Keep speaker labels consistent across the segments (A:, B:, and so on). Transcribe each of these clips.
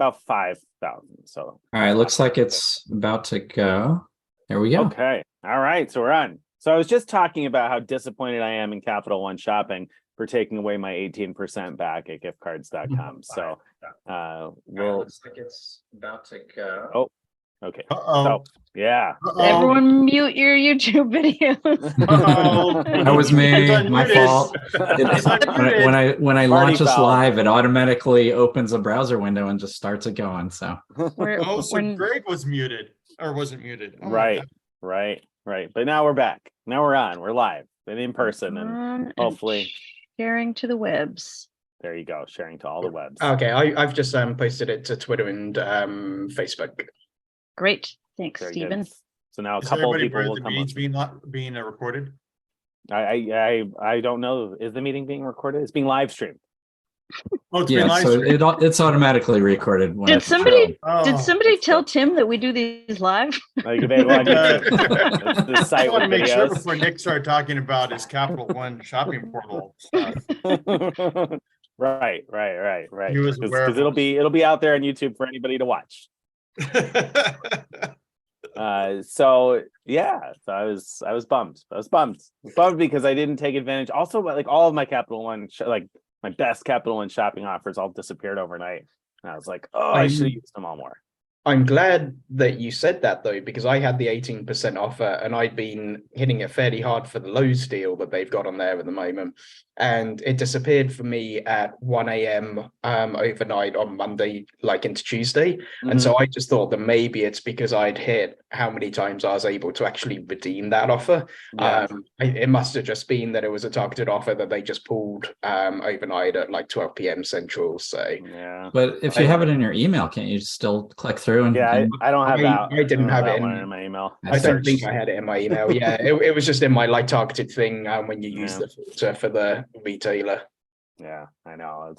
A: about 5,000. So
B: All right, looks like it's about to go. There we go.
A: okay. All right, so we're on. So I was just talking about how disappointed I am in Capital One Shopping for taking away my 18% back at giftcards.com. So
B: looks like it's about to go.
A: Oh, okay.
C: Uh-oh.
A: So yeah.
D: Everyone mute your YouTube videos.
B: That was me, my
C: unmuted.
B: fault.
C: It's unmuted.
B: When I
A: Party
B: launch this
A: foul.
B: live, it automatically opens a browser window and just starts it going. So
C: So Greg was muted or wasn't muted. Oh my God.
A: Right. But now we're back. Now we're on. We're live and in person, and hopefully
D: sharing to the webs.
A: There you go, sharing to all the webs.
E: Okay, I've just posted it to Twitter and Facebook.
D: Great, thanks,
A: Very
D: Stephen.
A: good. So now a
C: Is
A: couple of
C: everybody
A: people
C: aware
A: will
C: the
A: come
C: meeting's
A: up.
C: being recorded?
A: I don't know. Is the meeting being recorded? It's being live streamed.
C: Oh, it's being live
B: so
C: streamed.
B: it's automatically recorded. When
D: Did somebody
A: that's
D: tell
A: good.
D: Tim that we do these live?
A: Like they want the
C: I
A: site
C: want
A: with
C: to make sure
A: videos.
C: before Nick started talking about his Capital One shopping portal stuff.
A: Right.
C: He was aware of
A: Because it'll be out there on YouTube for anybody to watch. So I was bummed. I was bummed because I didn't take advantage. Also, like all of my Capital One, like my best Capital One shopping offers, all disappeared overnight. And I was like, oh, I should have used them all more.
E: I'm glad that you said that though, because I had the 18% offer and I'd been hitting it fairly hard for the Lowe's deal that they've got on there at the moment. And it disappeared for me at 1 a.m. Overnight on Monday, like into Tuesday.
A: Mm-hmm.
E: And so I just thought that maybe it's because I'd hit how many times I was able to actually redeem that offer.
A: Yeah.
E: It must have just been that it was a targeted offer that they just pulled overnight at like 12 p.m. Central. So
A: yeah.
B: But if you have it in your email, can't you still click through and?
A: Yeah, I don't have that.
E: I didn't have it
A: one in my email.
E: I don't think I had it in my email. Yeah, it was just in my like targeted thing when you use the filter for the retailer.
A: Yeah, I know.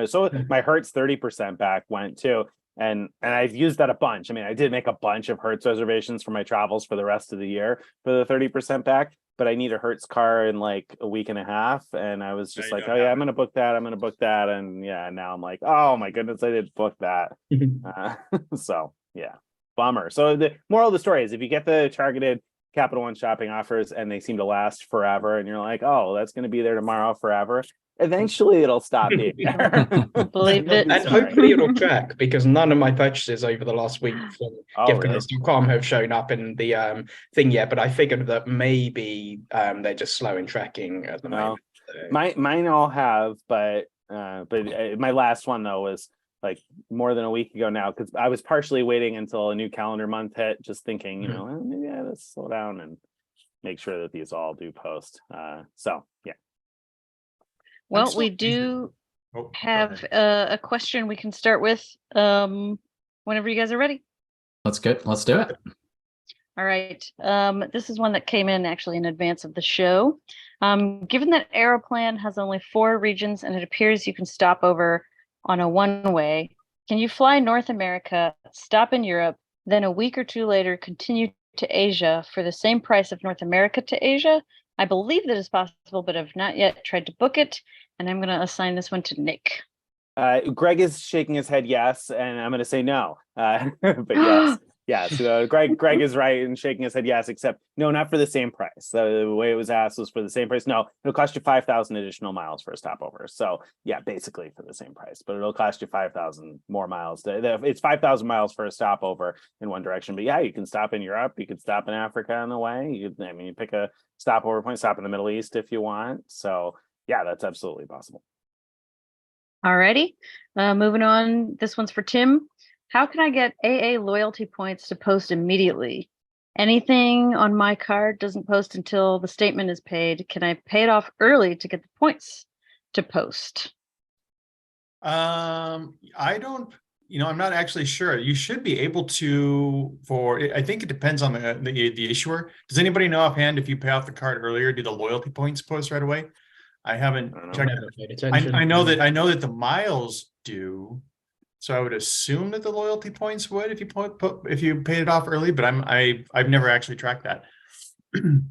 A: So my Hertz 30% back went too. And I've used that a bunch. I mean, I did make a bunch of Hertz reservations for my travels for the rest of the year for the 30% back, but I need a Hertz car in like a week and a half. And I was just like, oh yeah, I'm going to book that. And yeah, now I'm like, oh my goodness, I did book that. So yeah, bummer. So the moral of the story is if you get the targeted Capital One shopping offers and they seem to last forever and you're like, oh, that's going to be there tomorrow forever, eventually it'll stop being there.
D: Believe it.
E: And hopefully it'll track, because none of my purchases over the last week from giftcards.com have shown up in the thing yet, but I figured that maybe they're just slow in tracking at the moment.
A: Mine all have, but my last one though was like more than a week ago now, because I was partially waiting until a new calendar month hit, just thinking, maybe I have to slow down and make sure that these all do post. So yeah.
D: Well, we do have a question we can start with whenever you guys are ready.
B: Let's do it.
D: All right. This is one that came in actually in advance of the show. Given that Aeroplan has only 4 regions and it appears you can stop over on a one-way, can you fly North America, stop in Europe, then a week or two later continue to Asia for the same price of North America to Asia? I believe that is possible, but I've not yet tried to book it, and I'm going to assign this one to Nick.
A: Greg is shaking his head yes, and I'm going to say no. But yes. Yes, Greg is right in shaking his head yes, except no, not for the same price. The way it was asked was for the same price. No, it'll cost you 5,000 additional miles for a stopover. So yeah, basically for the same price, but it'll cost you 5,000 more miles. It's 5,000 miles for a stopover in one direction. But yeah, you can stop in Europe, you could stop in Africa on the way. You pick a stopover point, stop in the Middle East if you want. So yeah, that's absolutely possible.
D: Alrighty, moving on. This one's for Tim. How can I get AA loyalty points to post immediately? Anything on my card doesn't post until the statement is paid. Can I pay it off early to get the points to post?
C: I don't, I'm not actually sure. You should be able to, I think it depends on the issuer. Does anybody know offhand if you pay off the card earlier, do the loyalty points post right away? I haven't checked. I know that the miles do. So I would assume that the loyalty points would if you paid it off early, but I've never actually tracked that.
D: All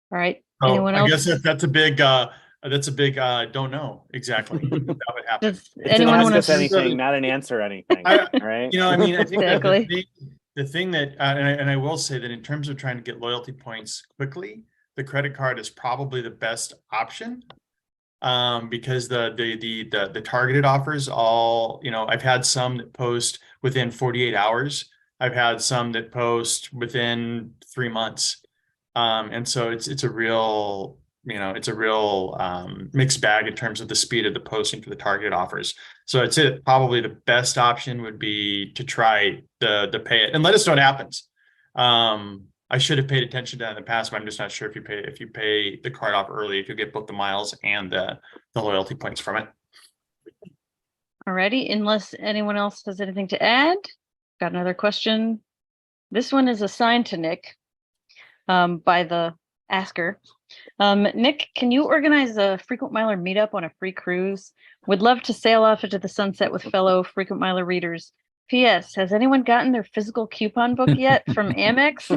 D: right. Anyone else?
C: I guess that's a big That's a big don't know exactly that would happen.
D: Does
A: It's an
D: anyone
A: ask
D: want
A: us
D: to?
A: anything, not an answer anything.
C: I-
A: All right.
C: I mean, I think that
D: Exactly.
C: the thing that, and I will say that in terms of trying to get loyalty points quickly, the credit card is probably the best option. Because the targeted offers all, I've had some that post within 48 hours. I've had some that post within 3 months. And so it's a real, mixed bag in terms of the speed of the posting for the targeted offers. So I'd say that probably the best option would be to try the pay it and let us know what happens. I should have paid attention to that in the past, but I'm just not sure if you pay the card off early, if you get both the miles and the loyalty points from it.
D: Alrighty, unless anyone else has anything to add. Got another question. This one is assigned to Nick by the asker. Nick, can you organize a frequent miler meetup on a free cruise? Would love to sail off into the sunset with fellow frequent miler readers. P.S. Has anyone gotten their physical coupon book yet from Amex?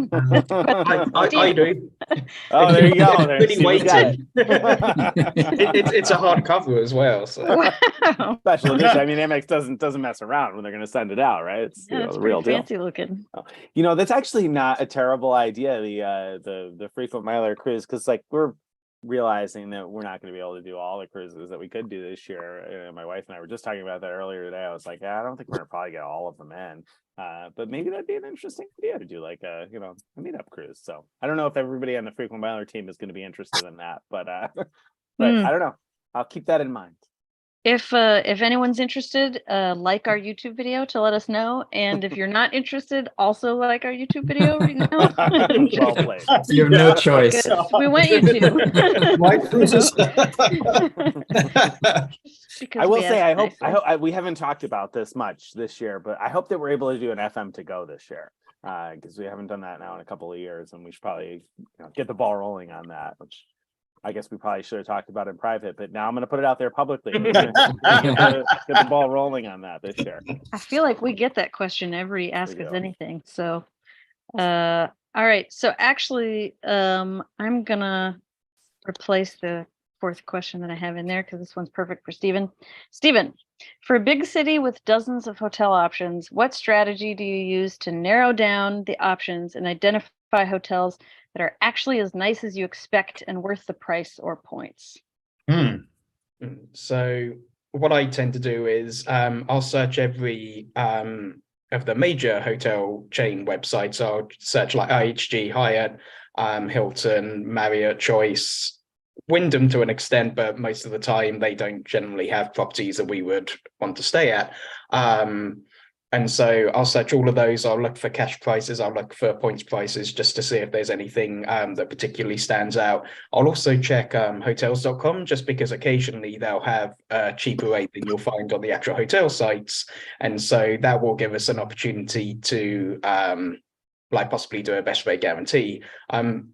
E: I do.
A: Oh, there you go. There,
E: Really
A: Steven's got it.
E: It's a hardcover as well. So
D: Wow.
A: Special edition. I mean, Amex doesn't mess around when they're going to send it out, right? It's
D: Yeah, it's
A: the
D: pretty
A: real deal.
D: fancy looking.
A: That's actually not a terrible idea. The frequent miler cruise, because like we're realizing that we're not going to be able to do all the cruises that we could do this year. My wife and I were just talking about that earlier today. I was like, I don't think we're going to probably get all of them in. But maybe that'd be an interesting idea to do like a meetup cruise. So I don't know if everybody on the frequent miler team is going to be interested in that, but I don't know. I'll keep that in mind.
D: If anyone's interested, like our YouTube video to let us know. And if you're not interested, also like our YouTube video right now.
A: Well played.
B: You have no choice.
D: Because we want you to.
C: My cruises.
A: I will say, I hope we haven't talked about this much this year, but I hope that we're able to do an FM to go this year, because we haven't done that now in a couple of years, and we should probably get the ball rolling on that, which I guess we probably should have talked about in private, but now I'm going to put it out there publicly. Get the ball rolling on that this year.
D: I feel like we get that question every Ask Us Anything. So, all right. So actually, I'm gonna replace the fourth question that I have in there because this one's perfect for Stephen. Stephen, for a big city with dozens of hotel options, what strategy do you use to narrow down the options and identify hotels that are actually as nice as you expect and worth the price or points?
E: So what I tend to do is I'll search every of the major hotel chain websites. I'll search like IHG, Hyatt, Hilton, Marriott, Choice, Wyndham to an extent, but most of the time they don't generally have properties that we would want to stay at. And so I'll search all of those. I'll look for cash prices. I'll look for points prices just to see if there's anything that particularly stands out. I'll also check hotels.com just because occasionally they'll have a cheaper rate than you'll find on the actual hotel sites. And so that will give us an opportunity to possibly do a best rate guarantee.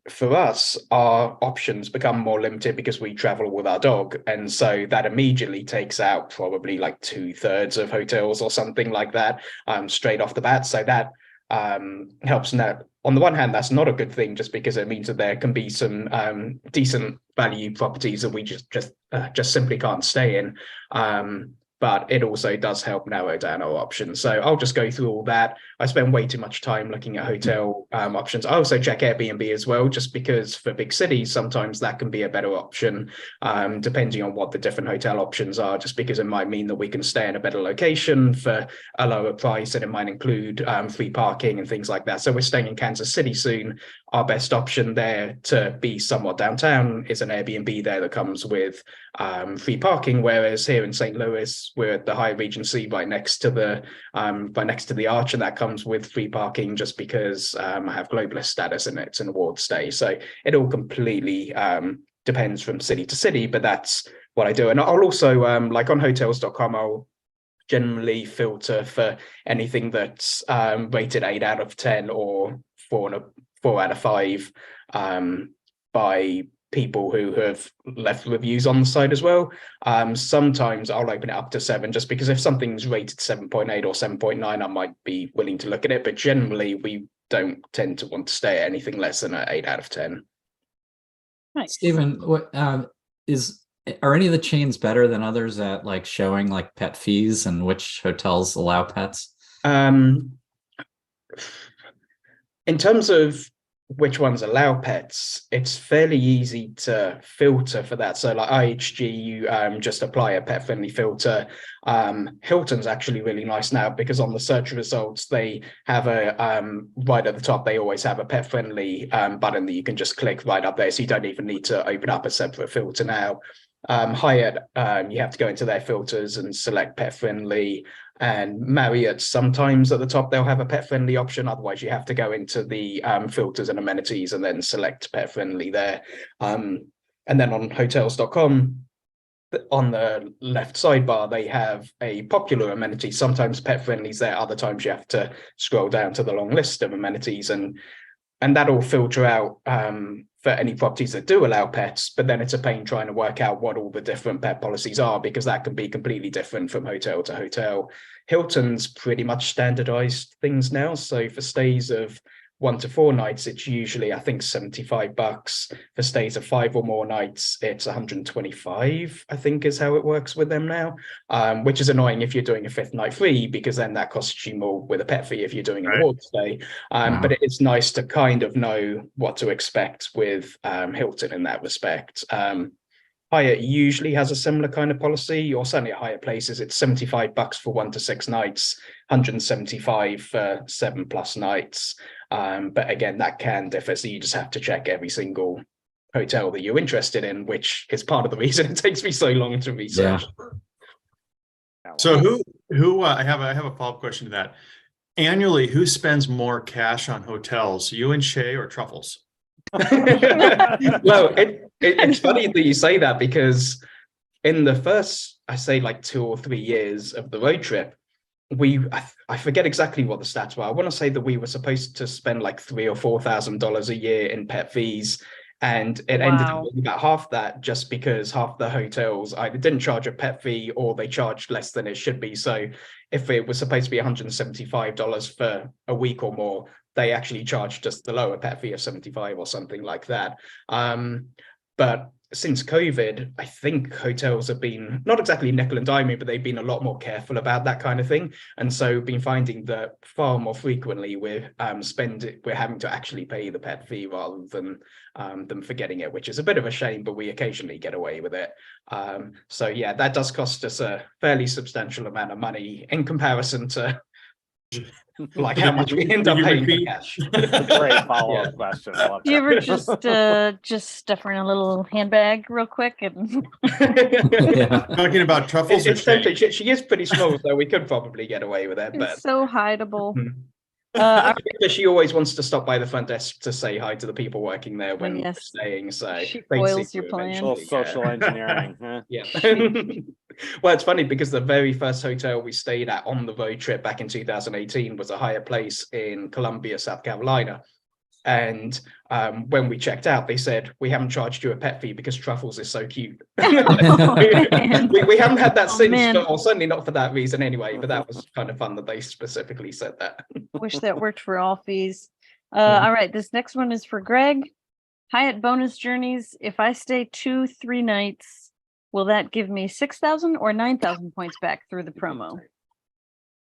E: For us, our options become more limited because we travel with our dog. And so that immediately takes out probably like 2/3 of hotels or something like that straight off the bat. So that helps. Now, on the one hand, that's not a good thing just because it means that there can be some decent value properties that we just simply can't stay in. But it also does help narrow down our options. So I'll just go through all that. I spend way too much time looking at hotel options. I also check Airbnb as well, just because for big cities, sometimes that can be a better option, depending on what the different hotel options are, just because it might mean that we can stay in a better location for a lower price, and it might include free parking and things like that. So we're staying in Kansas City soon. Our best option there to be somewhat downtown is an Airbnb there that comes with free parking, whereas here in St. Louis, we're at the Hyatt Regency right next to the Arch, and that comes with free parking just because I have globalist status and it's an award stay. So it all completely depends from city to city, but that's what I do. And I'll also like on hotels.com, I'll generally filter for anything that's rated 8 out of 10 or 4 out of 5 by people who have left reviews on the site as well. Sometimes I'll open it up to 7 just because if something's rated 7.8 or 7.9, I might be willing to look at it. But generally, we don't tend to want to stay at anything less than an 8 out of 10.
D: Nice.
B: Stephen, what is Are any of the chains better than others at like showing like pet fees and which hotels allow pets?
E: In terms of which ones allow pets, it's fairly easy to filter for that. So like IHG, you just apply a pet friendly filter. Hilton's actually really nice now because on the search results, they have a right at the top, they always have a pet friendly button that you can just click right up there. So you don't even need to open up a separate filter now. Hyatt, you have to go into their filters and select pet friendly. And Marriott, sometimes at the top, they'll have a pet friendly option. Otherwise, you have to go into the filters and amenities and then select pet friendly there. And then on hotels.com, on the left sidebar, they have a popular amenity. Sometimes pet friendly's there. Other times you have to scroll down to the long list of amenities and that'll filter out for any properties that do allow pets, but then it's a pain trying to work out what all the different pet policies are because that can be completely different from hotel to hotel. Hilton's pretty much standardized things now. So for stays of 1 to 4 nights, it's usually, I think, $75. For stays of 5 or more nights, it's 125, I think is how it works with them now, which is annoying if you're doing a 5th night free, because then that costs you more with a pet fee if you're doing an award stay. But it's nice to kind of know what to expect with Hilton in that respect. Hyatt usually has a similar kind of policy, or certainly at Hyatt places, it's $75 for 1 to 6 nights, 175 for 7+ nights. But again, that can differ. So you just have to check every single hotel that you're interested in, which is part of the reason it takes me so long to research.
B: Yeah.
C: So who I have a follow-up question to that. Annually, who spends more cash on hotels, you and Shay or Truffles?
E: Well, it's funny that you say that because in the first, I say like 2 or 3 years of the road trip, I forget exactly what the stats were. I want to say that we were supposed to spend like $3,000 or $4,000 a year in pet fees, and it ended up being about half that, just because half the hotels either didn't charge a pet fee or they charged less than it should be. So if it was supposed to be $175 for a week or more, they actually charged just the lower pet fee of 75 or something like that. But since COVID, I think hotels have been not exactly nickel and diming, but they've been a lot more careful about that kind of thing. And so been finding that far more frequently we're having to actually pay the pet fee rather than forgetting it, which is a bit of a shame, but we occasionally get away with it. So yeah, that does cost us a fairly substantial amount of money in comparison to like how much we end up paying for cash.
A: That's a great follow-up question. I love
D: You ever
A: that.
D: just stuff her in a little handbag real quick and
B: Yeah.
C: Talking about Truffles or
E: It's tempting.
C: Shay?
E: She is pretty small, so we could probably get away with it. But
D: it's so hideable.
E: but she always wants to stop by the front desk to say hi to the people working there when we're
D: yes.
E: staying. So
D: She
E: they
D: foils
E: see
D: your
E: you
D: plan.
A: A little
E: eventually,
A: social engineering. Huh?
E: Yeah. Well, it's funny because the very first hotel we stayed at on the road trip back in 2018 was a Hyatt place in Columbia, South Carolina. And when we checked out, they said, "We haven't charged you a pet fee because Truffles is so cute." we haven't had that since, or certainly not for that reason anyway, but that was kind of fun that they specifically said that.
D: Wish that worked for all fees. All right, this next one is for Greg. Hyatt Bonus Journeys. If I stay 2-3 nights, will that give me 6,000 or 9,000 points back through the promo?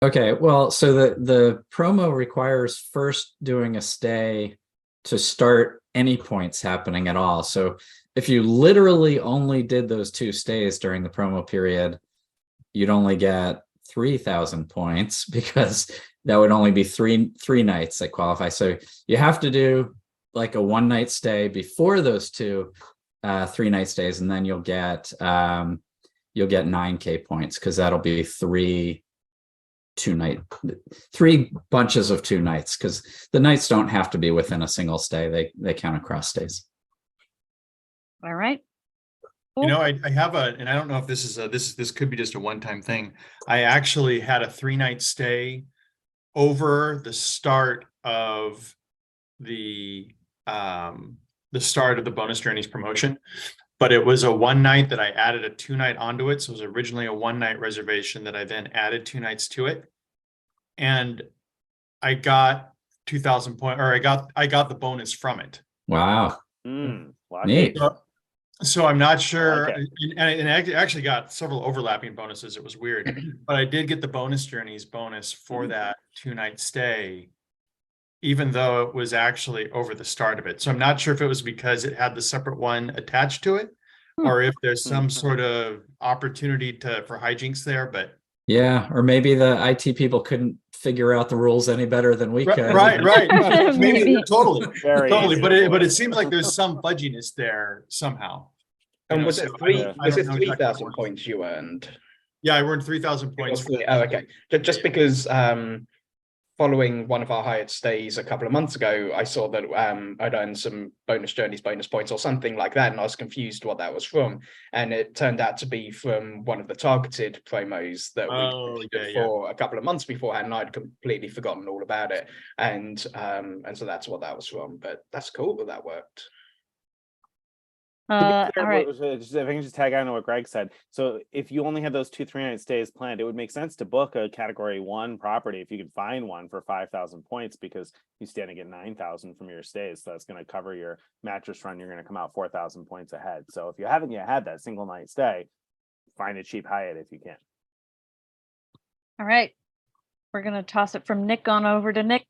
B: Okay, well, so the promo requires first doing a stay to start any points happening at all. So if you literally only did those 2 stays during the promo period, you'd only get 3,000 points because that would only be three nights that qualify. So you have to do like a 1-night stay before those 2 3-night stays, and then you'll get 9K points because that'll be 3 bunches of 2 nights, because the nights don't have to be within a single stay. They count across stays.
D: All right.
C: You know, I have and I don't know if this is this could be just a one-time thing. I actually had a 3-night stay over the start of the start of the Bonus Journeys promotion, but it was a 1-night that I added a 2-night onto it. So it was originally a 1-night reservation that I then added 2 nights to it. And I got 2,000 points, or I got the bonus from it.
B: Wow.
A: Lucky.
B: Neat.
C: So I'm not sure,
A: Okay.
C: and I actually got several overlapping bonuses. It was weird, but I did get the bonus journeys bonus for that 2-night stay, even though it was actually over the start of it. So I'm not sure if it was because it had the separate one attached to it, or if there's some sort of opportunity for hijinks there, but.
B: Yeah, or maybe the IT people couldn't figure out the rules any better than we could.
C: Right. Maybe
D: Maybe.
C: totally,
A: Very
C: totally.
A: easy
C: But
A: to
C: it
A: avoid.
C: seems like there's some fudginess there somehow. You
E: And
C: know,
E: was
C: so
E: it
C: I don't
E: was it
C: know exactly what it
E: 3,000
C: was.
E: points you earned?
C: Yeah, I earned 3,000
E: It
C: points.
E: was oh, okay. Just because following one of our Hyatt stays a couple of months ago, I saw that I'd earned some bonus journeys, bonus points, or something like that, and I was confused what that was from. And it turned out to be from one of the targeted promos that we did for a couple of months beforehand, and I'd completely forgotten all about it. And so that's what that was from. But that's cool that that worked.
A: To be
D: All
A: clear,
D: right.
A: if I can just tag on to what Greg said. So if you only had those 2 3-night stays planned, it would make sense to book a category 1 property if you could find one for 5,000 points, because you stand to get 9,000 from your stays. So that's going to cover your mattress run. You're going to come out 4,000 points ahead. So if you haven't yet had that single night stay, find a cheap Hyatt if you can.
D: All right. We're going to toss it from Nick on over to Nick.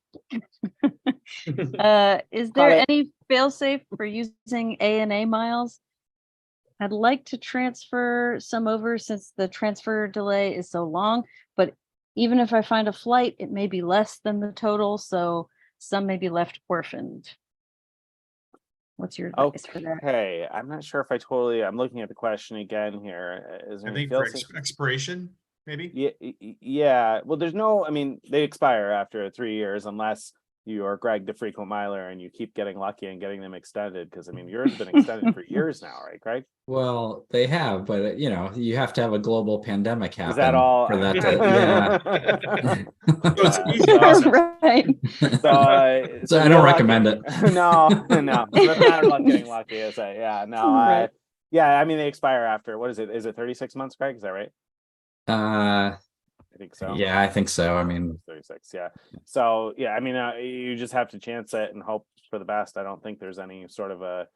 D: Is
A: Got
D: there
A: it.
D: any failsafe for using ANA miles? I'd like to transfer some over since the transfer delay is so long, but even if I find a flight, it may be less than the total, so some may be left orphaned. What's your advice for that?
A: Okay, I'm not sure if I'm looking at the question again here. Is there
C: I
A: any
C: think for
A: fail-safe?
C: expiration, maybe.
A: Yeah. Well, there's no, I mean, they expire after 3 years unless you are Greg, the frequent miler, and you keep getting lucky and getting them extended. Because I mean, yours have been extended for years now, right, Greg?
B: Well, they have, but you know, you have to have a global pandemic happen
A: Is that all?
B: for that to, yeah.
C: So it's an easy process.
D: Right.
B: So I don't recommend it.
A: No. So that's not about getting lucky, is it? Yeah, no.
D: Right.
A: Yeah, I mean, they expire after, what is it? Is it 36 months, Greg? Is that right? I think so.
B: Yeah, I think so. I mean,
A: 36, yeah. So yeah, I mean, you just have to chance it and hope for the best. I don't think there's any sort of a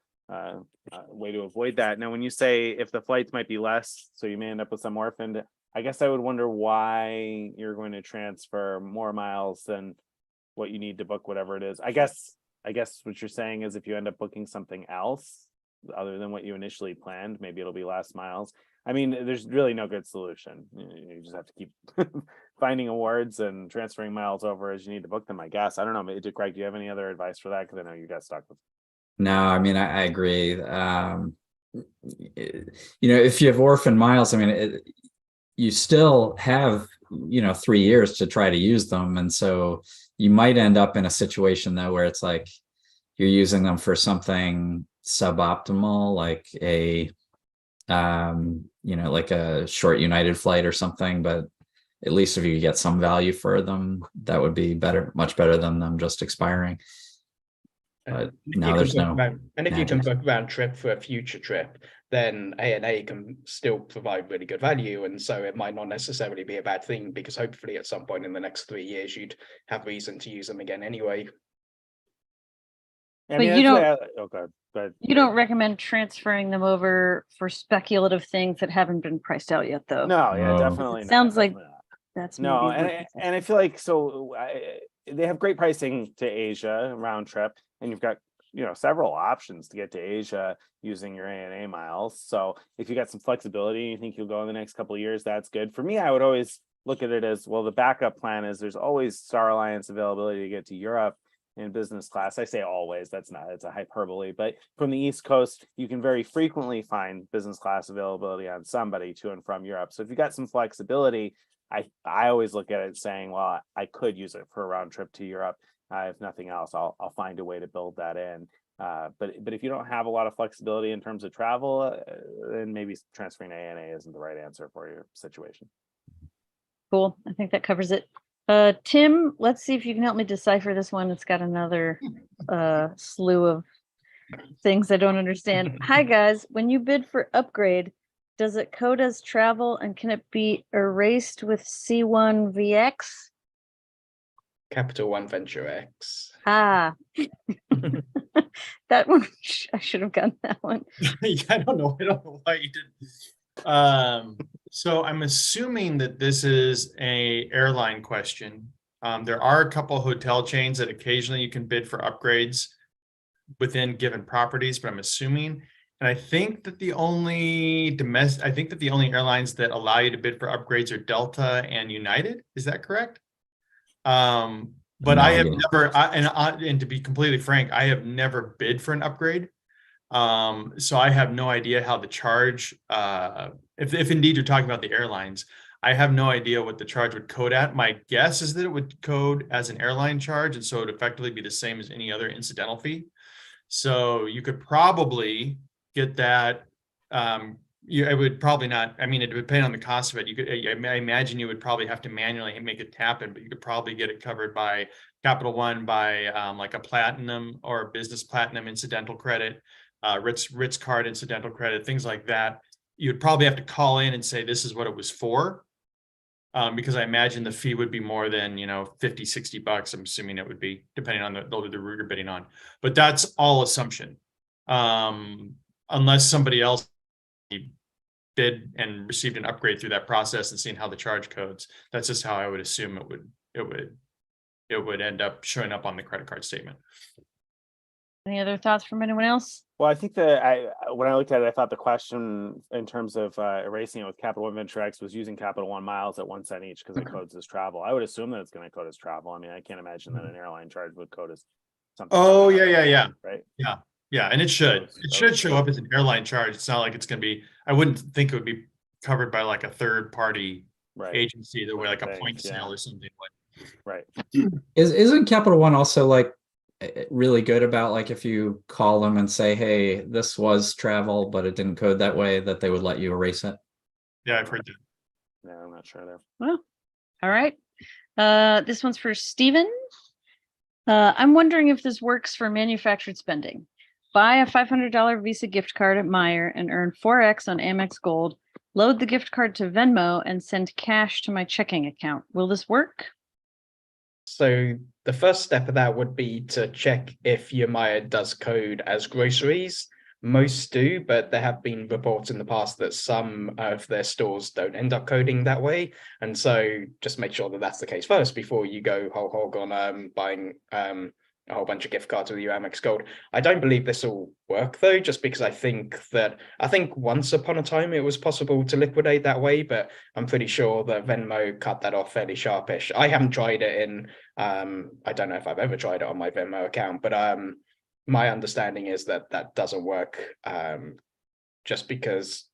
A: way to avoid that. Now, when you say if the flights might be less, so you may end up with some orphaned, I guess I would wonder why you're going to transfer more miles than what you need to book whatever it is. I guess what you're saying is if you end up booking something else other than what you initially planned, maybe it'll be less miles. I mean, there's really no good solution. You just have to keep finding awards and transferring miles over as you need to book them, I guess. I don't know. Greg, do you have any other advice for that? Because I know you got stuck with.
B: no, I mean, I agree. You know, if you have orphan miles, I mean, you still have, 3 years to try to use them. And so you might end up in a situation though, where it's like you're using them for something suboptimal, like like a short United flight or something, but at least if you get some value for them, that would be better, much better than them just expiring. But no, there's no.
E: And if you can book round trip for a future trip, then ANA can still provide really good value. And so it might not necessarily be a bad thing, because hopefully at some point in the next 3 years, you'd have reason to use them again anyway.
A: I
D: But
A: mean,
D: you don't-
A: okay, but
D: You don't recommend transferring them over for speculative things that haven't been priced out yet, though.
A: no, yeah,
B: No.
A: definitely.
D: Sounds like
A: definitely not.
D: that's
A: No,
D: maybe what
A: and I feel like they have great pricing to Asia round trip, and you've got several options to get to Asia using your ANA miles. So if you got some flexibility, you think you'll go in the next couple of years, that's good. For me, I would always look at it as, well, the backup plan is there's always Star Alliance availability to get to Europe in business class. I say always, it's a hyperbole, but from the East Coast, you can very frequently find business class availability on somebody to and from Europe. So if you got some flexibility, I always look at it saying, well, I could use it for a round trip to Europe. If nothing else, I'll find a way to build that in. But if you don't have a lot of flexibility in terms of travel, then maybe transferring to ANA isn't the right answer for your situation.
D: Cool. I think that covers it. Tim, let's see if you can help me decipher this one. It's got another slew of things I don't understand. Hi guys, when you bid for upgrade, does it code as travel and can it be erased with C1 VX?
E: Capital One Venture X.
D: Ah. That one, I should have gotten that one.
C: Yeah, I don't know why you did. So I'm assuming that this is a airline question. There are a couple hotel chains that occasionally you can bid for upgrades within given properties, but I'm assuming, and I think that the only airlines that allow you to bid for upgrades are Delta and United. Is that correct? But
B: No
C: I have
B: idea.
C: never, and to be completely frank, I have never bid for an upgrade. So I have no idea how the charge, if indeed you're talking about the airlines, I have no idea what the charge would code at. My guess is that it would code as an airline charge, and so it would effectively be the same as any other incidental fee. So you could probably get that. It would probably not. I mean, it would depend on the cost of it. You could, I imagine you would probably have to manually make it happen, but you could probably get it covered by Capital One by like a platinum or a business platinum incidental credit, Ritz card incidental credit, things like that. You'd probably have to call in and say this is what it was for. Because I imagine the fee would be more than, $50-$60. I'm assuming it would be, depending on the route you're bidding on. But that's all assumption. Unless somebody else bid and received an upgrade through that process and seeing how the charge codes. That's just how I would assume it would end up showing up on the credit card statement.
D: Any other thoughts from anyone else?
A: Well, I think when I looked at it, I thought the question in terms of erasing it with Capital One Venture X was using Capital One miles at 1 cent each because it codes as travel. I would assume that it's going to code as travel. I mean, I can't imagine that an airline charge would code as something.
C: Oh, yeah.
A: Right.
C: Yeah, and it should show up as an airline charge. It's not like it's going to be. I wouldn't think it would be covered by like a third party agency that way, like a point sale or something like.
A: Right.
B: Isn't Capital One also like really good about like if you call them and say, hey, this was travel, but it didn't code that way, that they would let you erase it?
C: Yeah, I've heard that.
A: Yeah, I'm not sure there.
D: Well, all right. This one's for Steven. I'm wondering if this works for manufactured spending. Buy a $500 Visa gift card at Meijer and earn 4x on Amex Gold. Load the gift card to Venmo and send cash to my checking account. Will this work?
E: So the first step of that would be to check if your Meijer does code as groceries. Most do, but there have been reports in the past that some of their stores don't end up coding that way. And so just make sure that that's the case first before you go whole hog on buying a whole bunch of gift cards with your Amex Gold. I don't believe this will work though, just because I think once upon a time it was possible to liquidate that way, but I'm pretty sure that Venmo cut that off fairly sharpish. I haven't tried it in, I don't know if I've ever tried it on my Venmo account, but my understanding is that that doesn't work, just because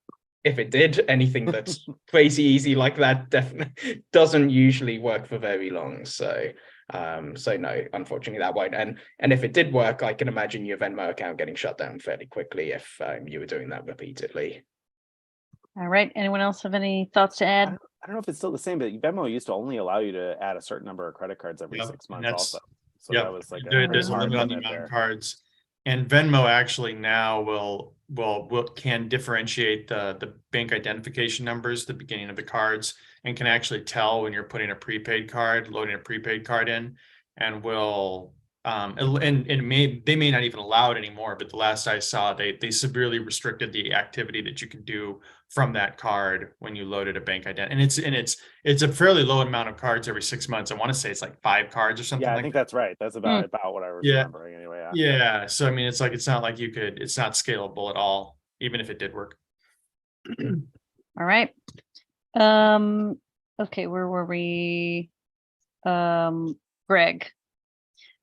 E: if it did, anything that's crazy easy like that definitely doesn't usually work for very long. So no, unfortunately that won't. And if it did work, I can imagine your Venmo account getting shut down fairly quickly if you were doing that repeatedly.
D: All right. Anyone else have any thoughts to add?
A: I don't know if it's still the same, but Venmo used to only allow you to add a certain number of credit cards every 6 months also. So that was like
C: there's a limit on the amount of cards. And Venmo actually now can differentiate the bank identification numbers at the beginning of the cards, and can actually tell when you're putting a prepaid card, loading a prepaid card in, and will they may not even allow it anymore. But the last I saw, they severely restricted the activity that you can do from that card when you loaded a bank identity. And it's a fairly low amount of cards every 6 months. I want to say it's like 5 cards or something.
A: Yeah, I
C: like
A: think
C: that.
A: that's right. That's about what I was remembering anyway.
C: Yeah. So I mean, it's not like it's not scalable at all, even if it did work.
D: All right. Okay, where were we? Greg.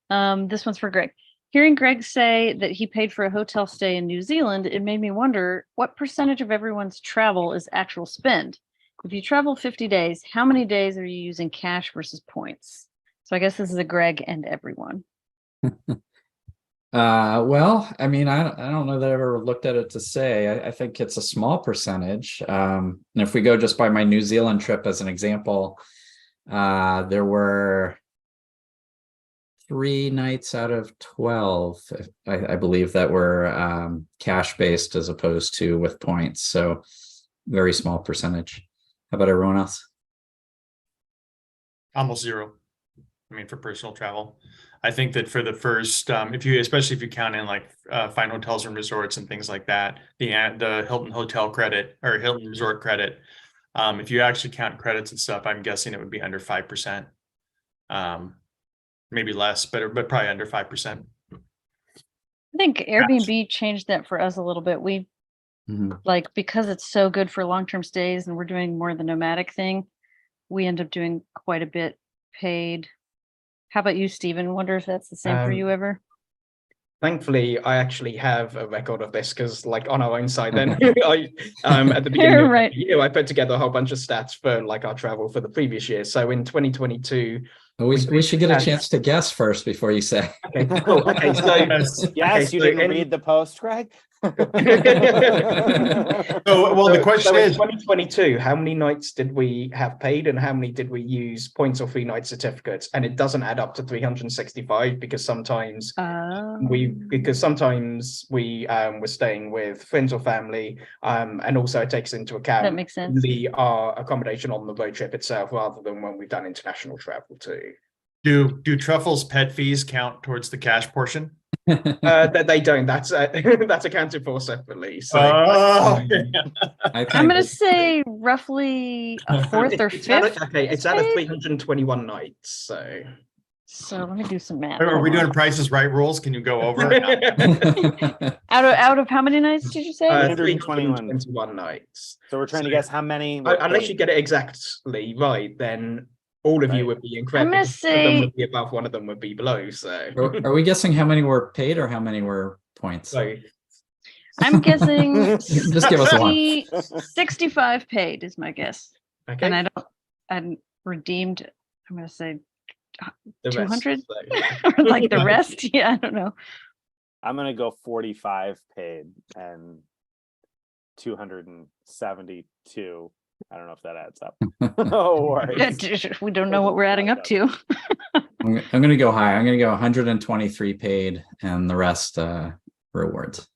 D: This one's for Greg. Hearing Greg say that he paid for a hotel stay in New Zealand, it made me wonder what percentage of everyone's travel is actual spend. If you travel 50 days, how many days are you using cash versus points? So I guess this is a Greg and everyone.
B: Well, I mean, I don't know that I ever looked at it to say. I think it's a small percentage. And if we go just by my New Zealand trip as an example, there were 3 nights out of 12, I believe, that were cash based as opposed to with points. So very small percentage. How about everyone else?
C: Almost zero. I mean, for personal travel. I think that for the first, especially if you count in like fine hotels and resorts and things like that, the Hilton hotel credit or Hilton resort credit, if you actually count credits and stuff, I'm guessing it would be under 5%. Maybe less, but probably under 5%.
D: I think Airbnb changed that for us a little bit. We like, because it's so good for long-term stays and we're doing more of the nomadic thing, we end up doing quite a bit paid. How about you, Stephen? Wonder if that's the same for you ever?
E: Thankfully, I actually have a record of this because, like, on our own site, then I at the beginning of
D: Right.
E: the year, I put together a whole bunch of stats for like our travel for the previous year. So in 2022,
B: We should get a chance to guess first before you say.
E: Okay, cool. Okay, so
C: Yes.
A: Yes, you
E: so
A: didn't
E: in-
A: read the post, Greg?
C: So, well, the question
E: in
C: is,
E: 2022, how many nights did we have paid and how many did we use points or free night certificates? And it doesn't add up to 365 because sometimes we were staying with friends or family, and also it takes into account
D: That makes sense.
E: our accommodation on the road trip itself rather than when we've done international travel too.
C: do Truffle's pet fees count towards the cash portion?
E: That they don't. That's accounted for separately. So
C: Oh,
B: I
D: I'm gonna
B: think
D: say roughly a fourth or
E: it's out of,
D: fifth.
E: it's out of
D: paid?
E: 321 nights. So
D: So let me do some math.
C: are we
D: Hold on.
C: doing Price is Right rules? Can you go over?
D: Out of how many nights did you say?
A: 321.
E: 321 nights.
A: So we're trying to guess how many.
E: Unless you get it exactly right, then all of you would be incorrect.
D: I'm gonna
E: because one of them
D: say-
E: would be above, one of them would be below. So
B: are we guessing how many were paid or how many were points?
D: I'm guessing
B: Just give us one.
D: 65 paid is my guess.
E: okay,
D: And I redeemed, I'm gonna say
E: the rest,
D: 200?
E: so.
D: or like the rest. Yeah, I don't know.
A: I'm gonna go 45 paid and 272. I don't know if that adds up. No worries.
D: We don't know what we're adding up to.
B: I'm going to go high. I'm going to go 123 paid and the rest rewards.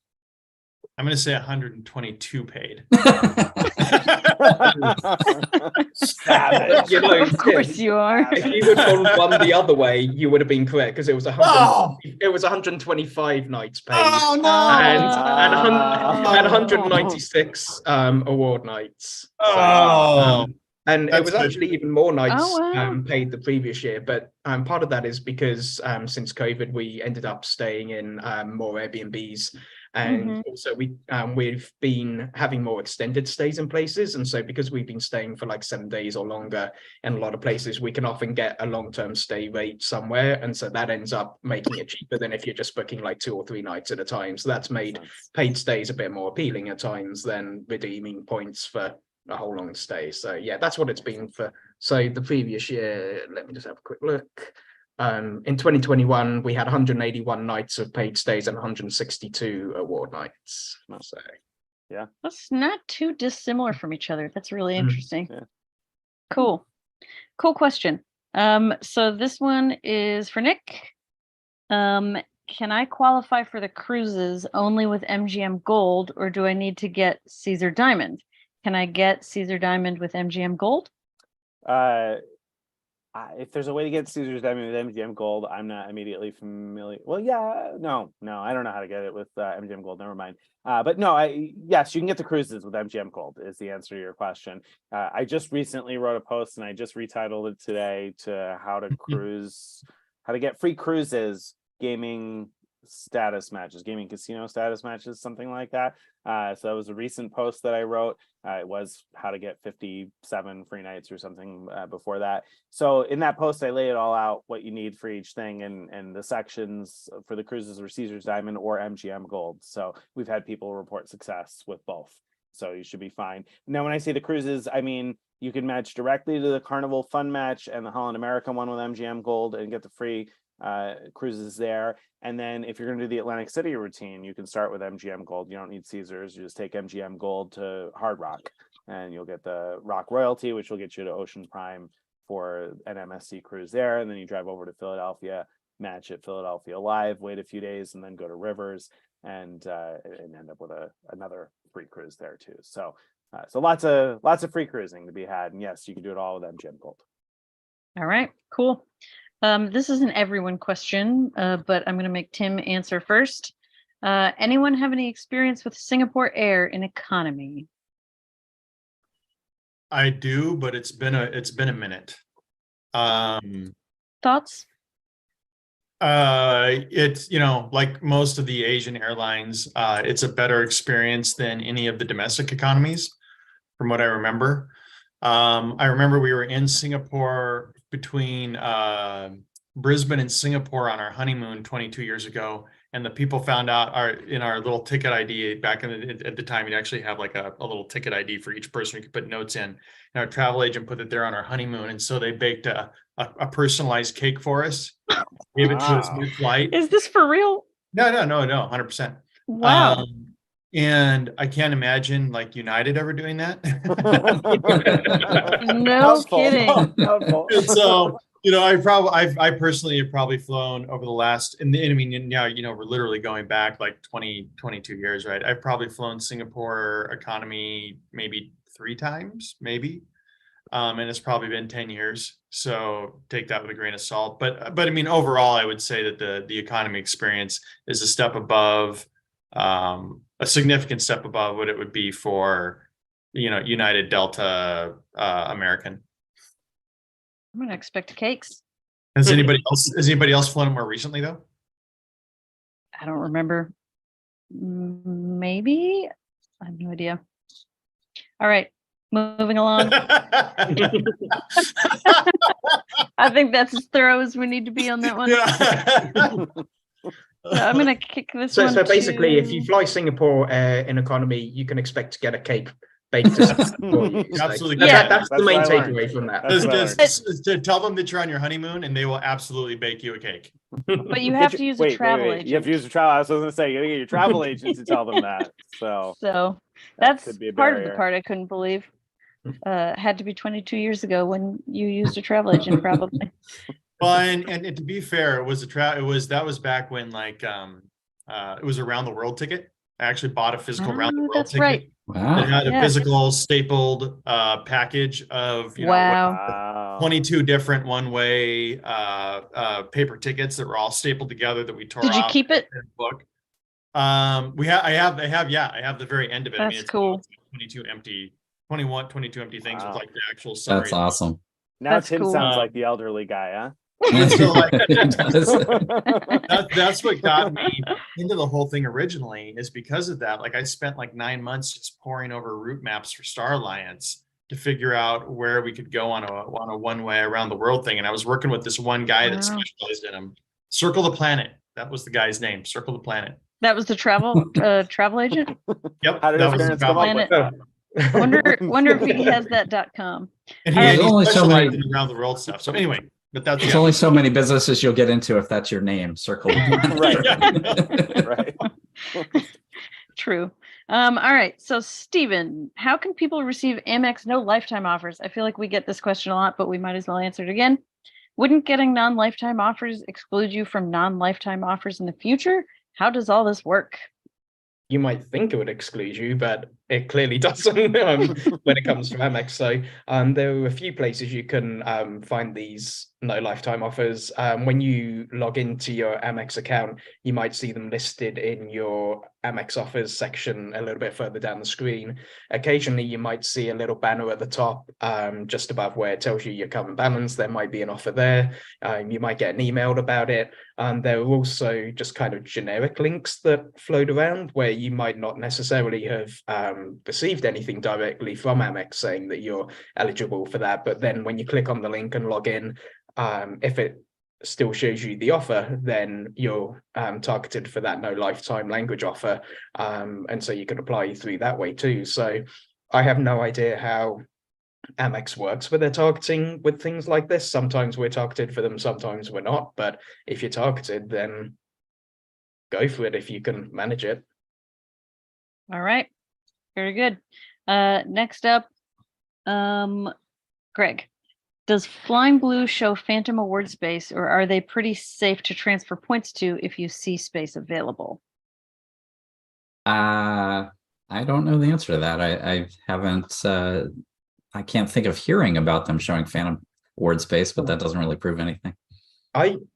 C: I'm going to say 122 paid.
A: Savage.
E: You know,
D: Of course you are.
E: If you had gone one the other way, you would have been correct because it was 100.
C: Oh!
E: It was 125 nights paid
C: Oh no!
E: and 196 award nights.
C: Oh,
E: And it
C: That's
E: was
C: good.
E: actually even more nights
D: Oh, wow.
E: paid the previous year. But part of that is because since COVID, we ended up staying in more Airbnbs. And also we've been having more extended stays in places. And so because we've been staying for like 7 days or longer in a lot of places, we can often get a long-term stay rate somewhere. And so that ends up making it cheaper than if you're just booking like 2 or 3 nights at a time. So that's made paid stays a bit more appealing at times than redeeming points for a whole long stay. So yeah, that's what it's been for. So the previous year, let me just have a quick look. In 2021, we had 181 nights of paid stays and 162 award nights. So
D: That's not too dissimilar from each other. That's really interesting.
A: Yeah.
D: Cool question. So this one is for Nick. Can I qualify for the cruises only with MGM Gold, or do I need to get Caesar Diamond? Can I get Caesar Diamond with MGM Gold?
A: If there's a way to get Caesar's Diamond with MGM Gold, I'm not immediately familiar. Well, yeah, no, I don't know how to get it with MGM Gold. Never mind. But no, yes, you can get the cruises with MGM Gold is the answer to your question. I just recently wrote a post and I just retitled it today to how to get free cruises, gaming status matches, gaming casino status matches, something like that. So that was a recent post that I wrote. It was how to get 57 free nights or something before that. So in that post, I lay it all out, what you need for each thing, and the sections for the cruises are Caesar's Diamond or MGM Gold. So we've had people report success with both. So you should be fine. Now, when I say the cruises, I mean, you can match directly to the Carnival Fun Match and the Holland America one with MGM Gold and get the free cruises there. And then if you're going to do the Atlantic City routine, you can start with MGM Gold. You don't need Caesars. You just take MGM Gold to Hard Rock and you'll get the Rock Royalty, which will get you to Ocean Prime for an MSC cruise there. And then you drive over to Philadelphia, match at Philadelphia Live, wait a few days, and then go to Rivers and end up with another free cruise there too. So lots of free cruising to be had. And yes, you can do it all with MGM Gold.
D: All right, cool. This is an everyone question, but I'm going to make Tim answer first. Anyone have any experience with Singapore Air in economy?
C: I do, but it's been a minute.
D: Thoughts?
C: It's, like most of the Asian airlines, it's a better experience than any of the domestic economies, from what I remember. I remember we were in Singapore between Brisbane and Singapore on our honeymoon 22 years ago, and the people found out in our little ticket ID back at the time, you'd actually have like a little ticket ID for each person. You could put notes in, and our travel agent put it there on our honeymoon, and so they baked a personalized cake for us, gave it to us mid-flight.
D: Is this for real?
C: No, 100%.
D: Wow.
C: And I can't imagine like United ever doing that.
D: No kidding.
C: And so, I personally have probably flown over the last, and I mean, now, we're literally going back like 22 years, right? I've probably flown Singapore economy maybe 3 times, maybe. And it's probably been 10 years. So take that with a grain of salt. But I mean, overall, I would say that the economy experience is a step above, a significant step above what it would be for, United, Delta, American.
D: I'm going to expect cakes.
C: Has anybody else flown more recently though?
D: I don't remember. Maybe. I have no idea. All right. Moving along. I think that's as thorough as we need to be on that one. So I'm going to kick this one.
E: So basically, if you fly Singapore in economy, you can expect to get a cake baked to for you.
C: Absolutely.
E: That's the main takeaway from that.
C: Just to tell them that you're on your honeymoon, and they will absolutely bake you a cake.
D: But you have to use a travel agent.
A: You have to use a travel. I was going to say, you got to get your travel agent to tell them that. So
D: that's part of the part I couldn't believe. Had to be 22 years ago when you used a travel agent, probably.
C: Well, and to be fair, that was back when like it was a round the world ticket. I actually bought a physical round the world
D: that's
C: ticket.
D: right.
B: Wow.
C: It had a physical stapled package of 22 different one-way paper tickets that were all stapled together that we tore
D: Did you
C: out
D: keep it?
C: in the book. I have the very end of it.
D: That's
C: it's
D: cool.
C: 22 empty things with like the actual summary.
B: That's awesome.
A: Now
D: That's
A: Tim
D: cool.
A: sounds like the elderly guy, huh?
C: So, like,
B: It does.
C: that's what got me into the whole thing originally, is because of that. Like, I spent like 9 months just poring over route maps for Star Alliance to figure out where we could go on a one-way around the world thing. And I was working with this one guy that specialized in them. Circle the Planet. That was the guy's name. Circle the Planet.
D: That was the travel agent.
C: Yep.
A: How did his parents come up with that?
D: Wonder if he has that .com.
C: And
B: There's
C: he
B: only so
C: specialized
B: many-
C: in around the world stuff. So anyway, but that's
B: There's only so many businesses you'll get into if that's your name. Circle.
A: Right.
D: True. All right. So, Stephen, how can people receive Amex No Lifetime offers? I feel like we get this question a lot, but we might as well answer it again. Wouldn't getting non-lifetime offers exclude you from non-lifetime offers in the future? How does all this work?
E: You might think it would exclude you, but it clearly doesn't when it comes to Amex. So there are a few places you can find these no lifetime offers. When you log into your Amex account, you might see them listed in your Amex offers section a little bit further down the screen. Occasionally, you might see a little banner at the top, just above where it tells you your current balance. There might be an offer there. You might get an email about it. There are also just kind of generic links that float around where you might not necessarily have received anything directly from Amex saying that you're eligible for that. But then when you click on the link and log in, if it still shows you the offer, then you're targeted for that no lifetime language offer. And so you can apply through that way too. So I have no idea how Amex works with their targeting with things like this. Sometimes we're targeted for them, sometimes we're not. But if you're targeted, then go for it if you can manage it.
D: All right. Very good. Next up, Greg. Does Flying Blue show phantom award space, or are they pretty safe to transfer points to if you see space available?
B: I don't know the answer to that. I haven't. I can't think of hearing about them showing phantom award space, but that doesn't really prove anything.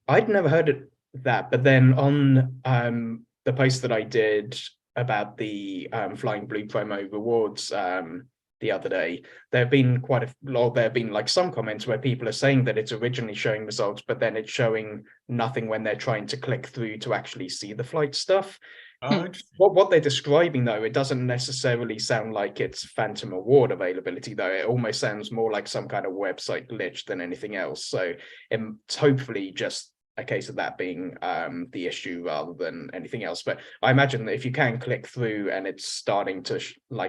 E: I'd never heard of that, but then on the post that I did about the Flying Blue promo rewards the other day, there have been like some comments where people are saying that it's originally showing results, but then it's showing nothing when they're trying to click through to actually see the flight stuff.
C: Oh, interesting.
E: What they're describing, though, it doesn't necessarily sound like it's phantom award availability, though. It almost sounds more like some kind of website glitch than anything else. So it's hopefully just a case of that being the issue rather than anything else. But I imagine that if you can click through and it's starting to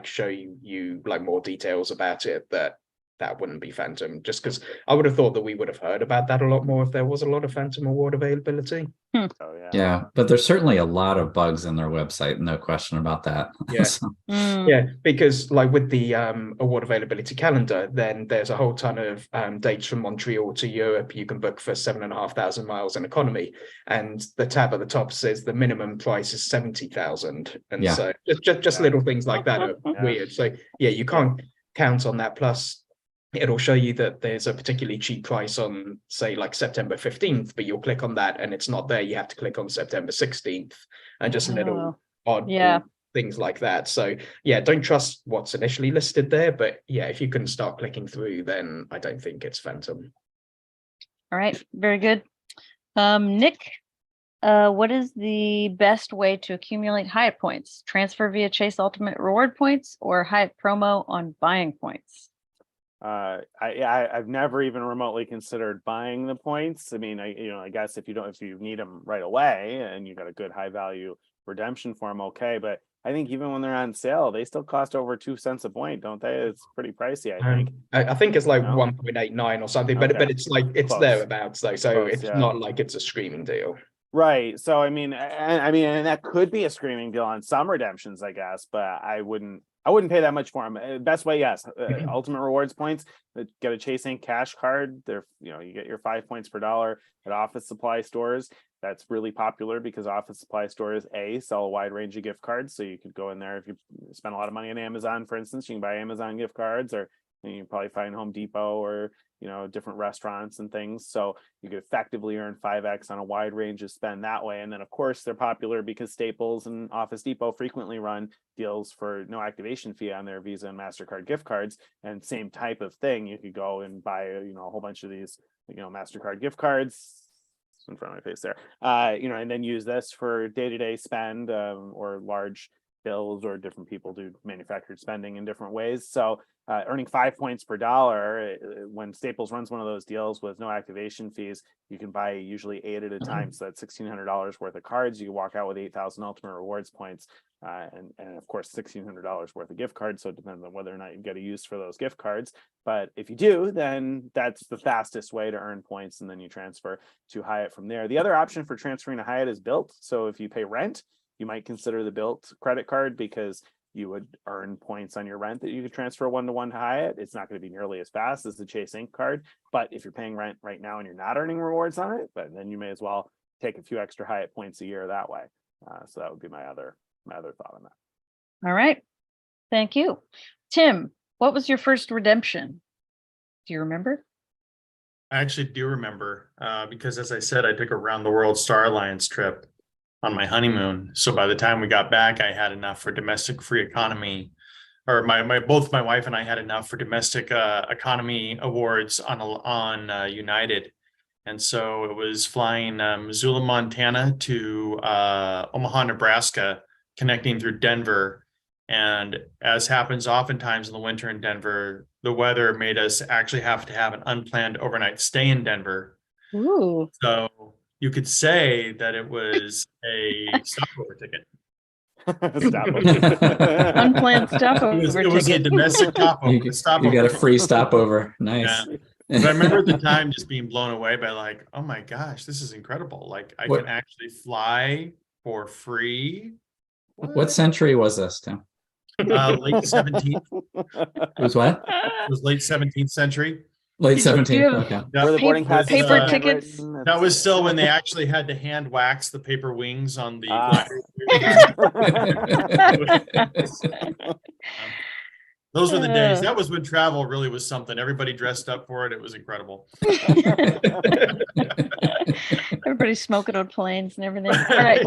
E: show you like more details about it, that wouldn't be phantom, just because I would have thought that we would have heard about that a lot more if there was a lot of phantom award availability.
A: Oh,
B: Yeah, but there's certainly a lot of bugs in their website, no question about that.
E: Yeah.
B: So,
E: Yeah, because like with the award availability calendar, then there's a whole ton of dates from Montreal to Europe you can book for 7,500 miles in economy, and the tab at the top says the minimum price is 70,000, and
B: Yeah.
E: so just little things like that are
A: Yeah.
E: weird. So yeah, you can't count on that. Plus, it'll show you that there's a particularly cheap price on, say, like September 15th, but you'll click on that and it's not there. You have to click on September 16th, and just little odd things like that. So yeah, don't trust what's initially listed there, but yeah, if you can start clicking through, then I don't think it's phantom.
D: All right, very good. Nick, what is the best way to accumulate Hyatt points? Transfer via Chase Ultimate Reward points or Hyatt promo on buying points?
A: I've never even remotely considered buying the points. I mean, I guess if you need them right away and you got a good high value redemption for them, okay. But I think even when they're on sale, they still cost over 2 cents a point, don't they? It's pretty pricey, I think.
E: I think it's like
A: No?
E: 1.89 or something, but it's like it's
A: Close.
E: Thereabouts though, so
A: Close,
E: it's
A: yeah.
E: not like it's a screaming deal.
A: Right. So I mean, and that could be a screaming deal on some redemptions, I guess, but I wouldn't pay that much for them. Best way, yes, Ultimate Rewards points. Get a Chase Inc. cash card. You get your 5 points per dollar at office supply stores. That's really popular because office supply stores sell a wide range of gift cards. So you could go in there if you spend a lot of money on Amazon, for instance, you can buy Amazon gift cards, or you can probably find Home Depot or different restaurants and things. So you could effectively earn 5x on a wide range of spend that way. And then of course they're popular because Staples and Office Depot frequently run deals for no activation fee on their Visa and MasterCard gift cards. And same type of thing, you could go and buy a whole bunch of these MasterCard gift cards in front of my face there, and then use this for day-to-day spend or large bills, or different people do manufactured spending in different ways. So earning 5 points per dollar, when Staples runs one of those deals with no activation fees, you can buy usually 8 at a time. So that's $1,600 worth of cards. You can walk out with 8,000 Ultimate Rewards points, and of course $1,600 worth of gift cards. So it depends on whether or not you get a use for those gift cards. But if you do, then that's the fastest way to earn points, and then you transfer to Hyatt from there. The other option for transferring to Hyatt is Bilt. So if you pay rent, you might consider the Bilt credit card, because you would earn points on your rent that you could transfer one-to-one to Hyatt. It's not going to be nearly as fast as the Chase Inc. card, but if you're paying rent right now and you're not earning rewards on it, but then you may as well take a few extra Hyatt points a year that way. So that would be my other thought on that.
D: All right, thank you. Tim, what was your first redemption? Do you remember?
C: I actually do remember, because as I said, I took a round the world Star Alliance trip on my honeymoon. So by the time we got back, I had enough for domestic free economy, or both my wife and I had enough for domestic economy awards on United. And so it was flying Missoula, Montana to Omaha, Nebraska, connecting through Denver. And as happens oftentimes in the winter in Denver, the weather made us actually have to have an unplanned overnight stay in Denver.
D: Ooh.
C: So you could say that it was a stopover ticket.
D: Unplanned stopover
C: It was a domestic stopover.
B: You got a free stopover. Nice.
C: Yeah. But I remember at the time just being blown away by like, oh my gosh, this is incredible. Like I can actually fly for free.
B: What century was this, Tim?
C: Late 17th.
B: It was what?
C: It was late 17th century.
B: Late 17th. Okay.
C: Yeah.
D: Paper tickets.
C: That was still when they actually had to hand wax the paper wings on the Those were the days. That was when travel really was something. Everybody dressed up for it. It was incredible.
D: Everybody's smoking on planes and everything. All right.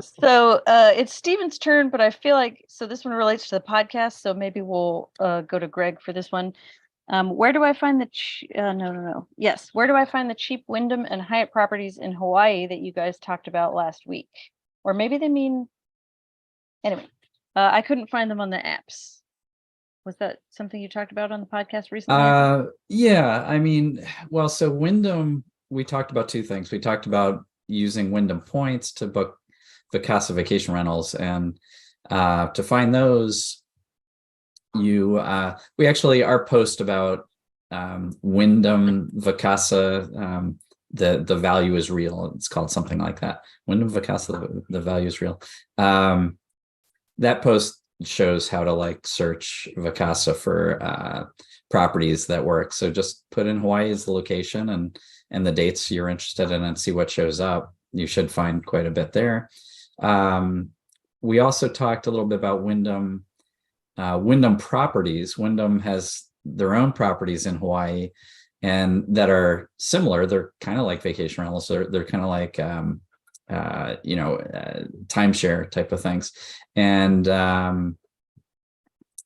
D: So it's Steven's turn, but I feel like, so this one relates to the podcast. So maybe we'll go to Greg for this one. Where do I find the no. Yes. Where do I find the cheap Wyndham and Hyatt properties in Hawaii that you guys talked about last week? Or maybe they mean, anyway, I couldn't find them on the apps. Was that something you talked about on the podcast recently?
B: Yeah, I mean, well, so Wyndham, we talked about two things. We talked about using Wyndham points to book Vacasa vacation rentals, and to find those, we actually, our post about Wyndham Vacasa, the value is real. It's called something like that. Wyndham Vacasa, the value is real. That post shows how to like search Vacasa for properties that work. So just put in Hawaii as the location and the dates you're interested in and see what shows up. You should find quite a bit there. We also talked a little bit about Wyndham properties. Wyndham has their own properties in Hawaii and that are similar. They're kind of like vacation rentals. They're kind of like timeshare type of things. And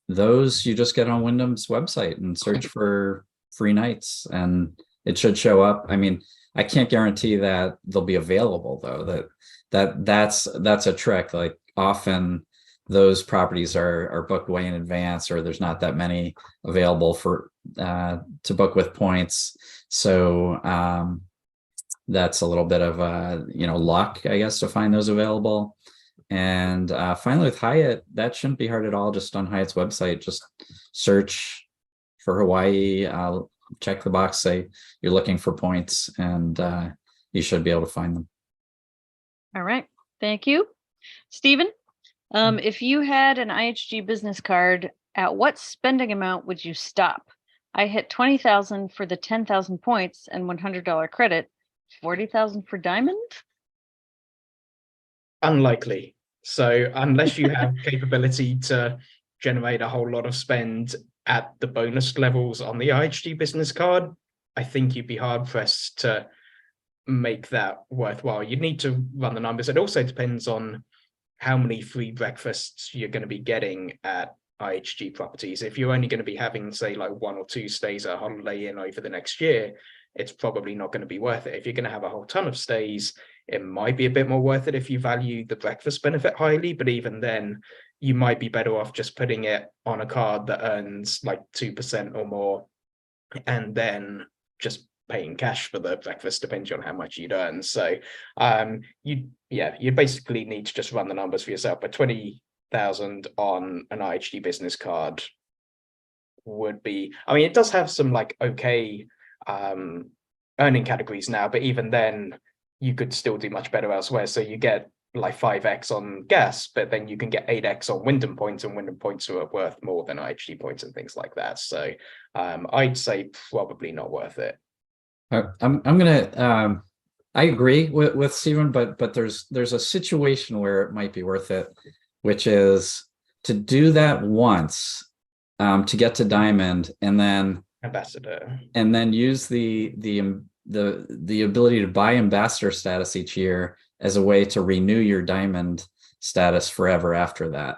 B: those you just get on Wyndham's website and search for free nights and it should show up. I mean, I can't guarantee that they'll be available though. That's a trick. Like often those properties are booked way in advance, or there's not that many available for to book with points. So that's a little bit of luck, I guess, to find those available. And finally with Hyatt, that shouldn't be hard at all. Just on Hyatt's website, just search for Hawaii, check the box, say you're looking for points, and you should be able to find them.
D: All right. Thank you. Steven, if you had an IHG business card, at what spending amount would you stop? I hit 20,000 for the 10,000 points and $100 credit, 40,000 for diamond?
E: Unlikely. So unless you have capability to generate a whole lot of spend at the bonus levels on the IHG business card, I think you'd be hard pressed to make that worthwhile. You'd need to run the numbers. It also depends on how many free breakfasts you're going to be getting at IHG properties. If you're only going to be having, say, like 1 or 2 stays at Holiday Inn over the next year, it's probably not going to be worth it. If you're going to have a whole ton of stays, it might be a bit more worth it if you value the breakfast benefit highly, but even then, you might be better off just putting it on a card that earns like 2% or more, and then just paying cash for the breakfast, depending on how much you'd earn. So you basically need to just run the numbers for yourself. But 20,000 on an IHG business card would be, I mean, it does have some like okay earning categories now, but even then you could still do much better elsewhere. So you get like 5x on gas, but then you can get 8x on Wyndham points, and Wyndham points are worth more than IHG points and things like that. So I'd say probably not worth it.
B: I'm gonna I agree with Stephen, but there's a situation where it might be worth it, which is to do that once to get to diamond, and then
E: ambassador,
B: and then use the ability to buy ambassador status each year as a way to renew your diamond status forever after that.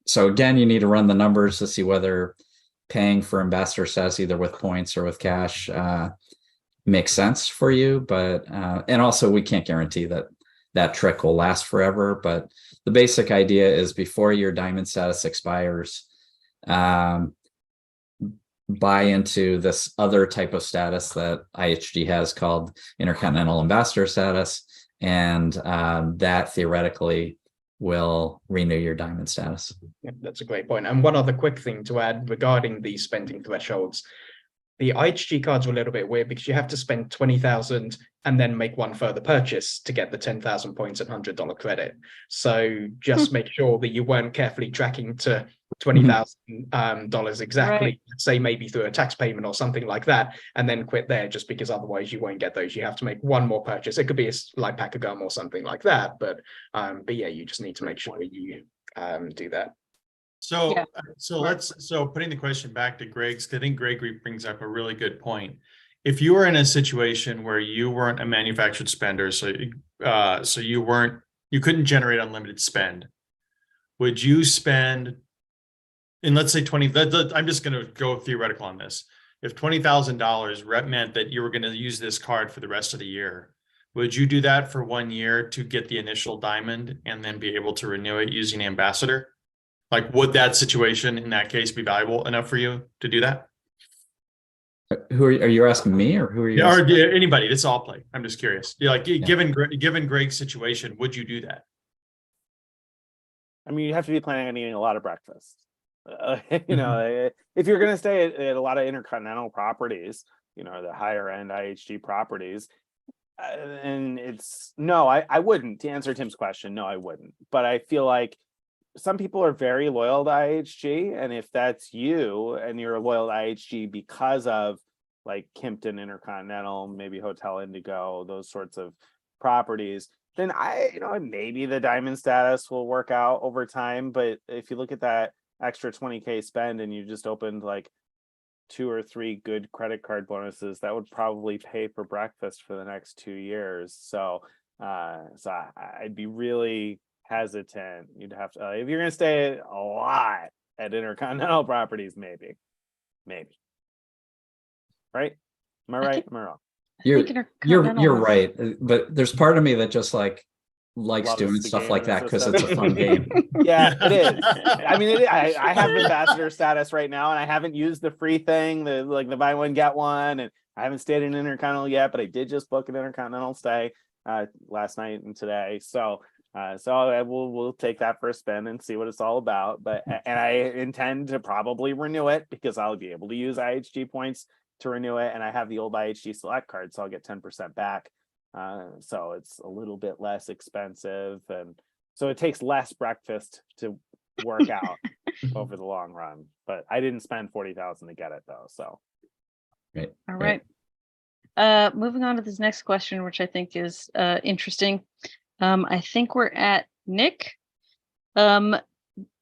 B: So again, you need to run the numbers to see whether paying for ambassador status either with points or with cash makes sense for you. But and also we can't guarantee that trick will last forever. But the basic idea is before your diamond status expires, buy into this other type of status that IHG has called Intercontinental Ambassador status, and that theoretically will renew your diamond status.
E: Yeah, that's a great point. And one other quick thing to add regarding these spending thresholds. The IHG cards are a little bit weird because you have to spend 20,000 and then make one further purchase to get the 10,000 points and $100 credit. So just make sure that you weren't carefully tracking to $20,000 exactly, right. Say maybe through a tax payment or something like that, and then quit there, just because otherwise you won't get those. You have to make one more purchase. It could be a like pack of gum or something like that, but yeah, you just need to make sure you do that.
C: So, yeah. So putting the question back to Greg's, I think Gregory brings up a really good point. if you were in a situation where you weren't a manufactured spender, so you couldn't generate unlimited spend, would you spend, and let's say 20, I'm just going to go theoretical on this. If $20,000 meant that you were going to use this card for the rest of the year, would you do that for 1 year to get the initial diamond and then be able to renew it using Ambassador? Like, would that situation in that case be valuable enough for you to do that?
B: Who are you asking me, or who are you
C: Yeah, or
B: asking?
C: anybody? This all play. I'm just curious. Yeah, like given Greg's situation, would you do that?
A: I mean, you have to be planning on eating a lot of breakfast. You know, if you're going to stay at a lot of intercontinental properties, you know, the higher end IHG properties, and I wouldn't. To answer Tim's question, no, I wouldn't. But I feel like some people are very loyal to IHG, and if that's you and you're loyal to IHG because of like Kimpton Intercontinental, maybe Hotel Indigo, those sorts of properties, then maybe the diamond status will work out over time. But if you look at that extra 20K spend and you just opened like 2 or 3 good credit card bonuses, that would probably pay for breakfast for the next 2 years. So I'd be really hesitant. You'd have to, if you're going to stay a lot at intercontinental properties, maybe, right? Am I right? Am I wrong?
B: You're right, but there's part of me that just like likes
A: Loves
B: doing
A: the
B: stuff like
A: gaming
B: that because
A: system.
B: it's a fun game.
A: Yeah, it is. I mean, I have ambassador status right now, and I haven't used the free thing, the buy one get one, and I haven't stayed in Intercontinental yet, but I did just book an Intercontinental stay last night and today. So we'll take that for a spin and see what it's all about. And I intend to probably renew it because I'll be able to use IHG points to renew it, and I have the old IHG Select card, so I'll get 10% back. So it's a little bit less expensive, and so it takes less breakfast to work out over the long run. But I didn't spend 40,000 to get it though. So
B: Right.
D: All right. Moving on to this next question, which I think is interesting. I think we're at Nick.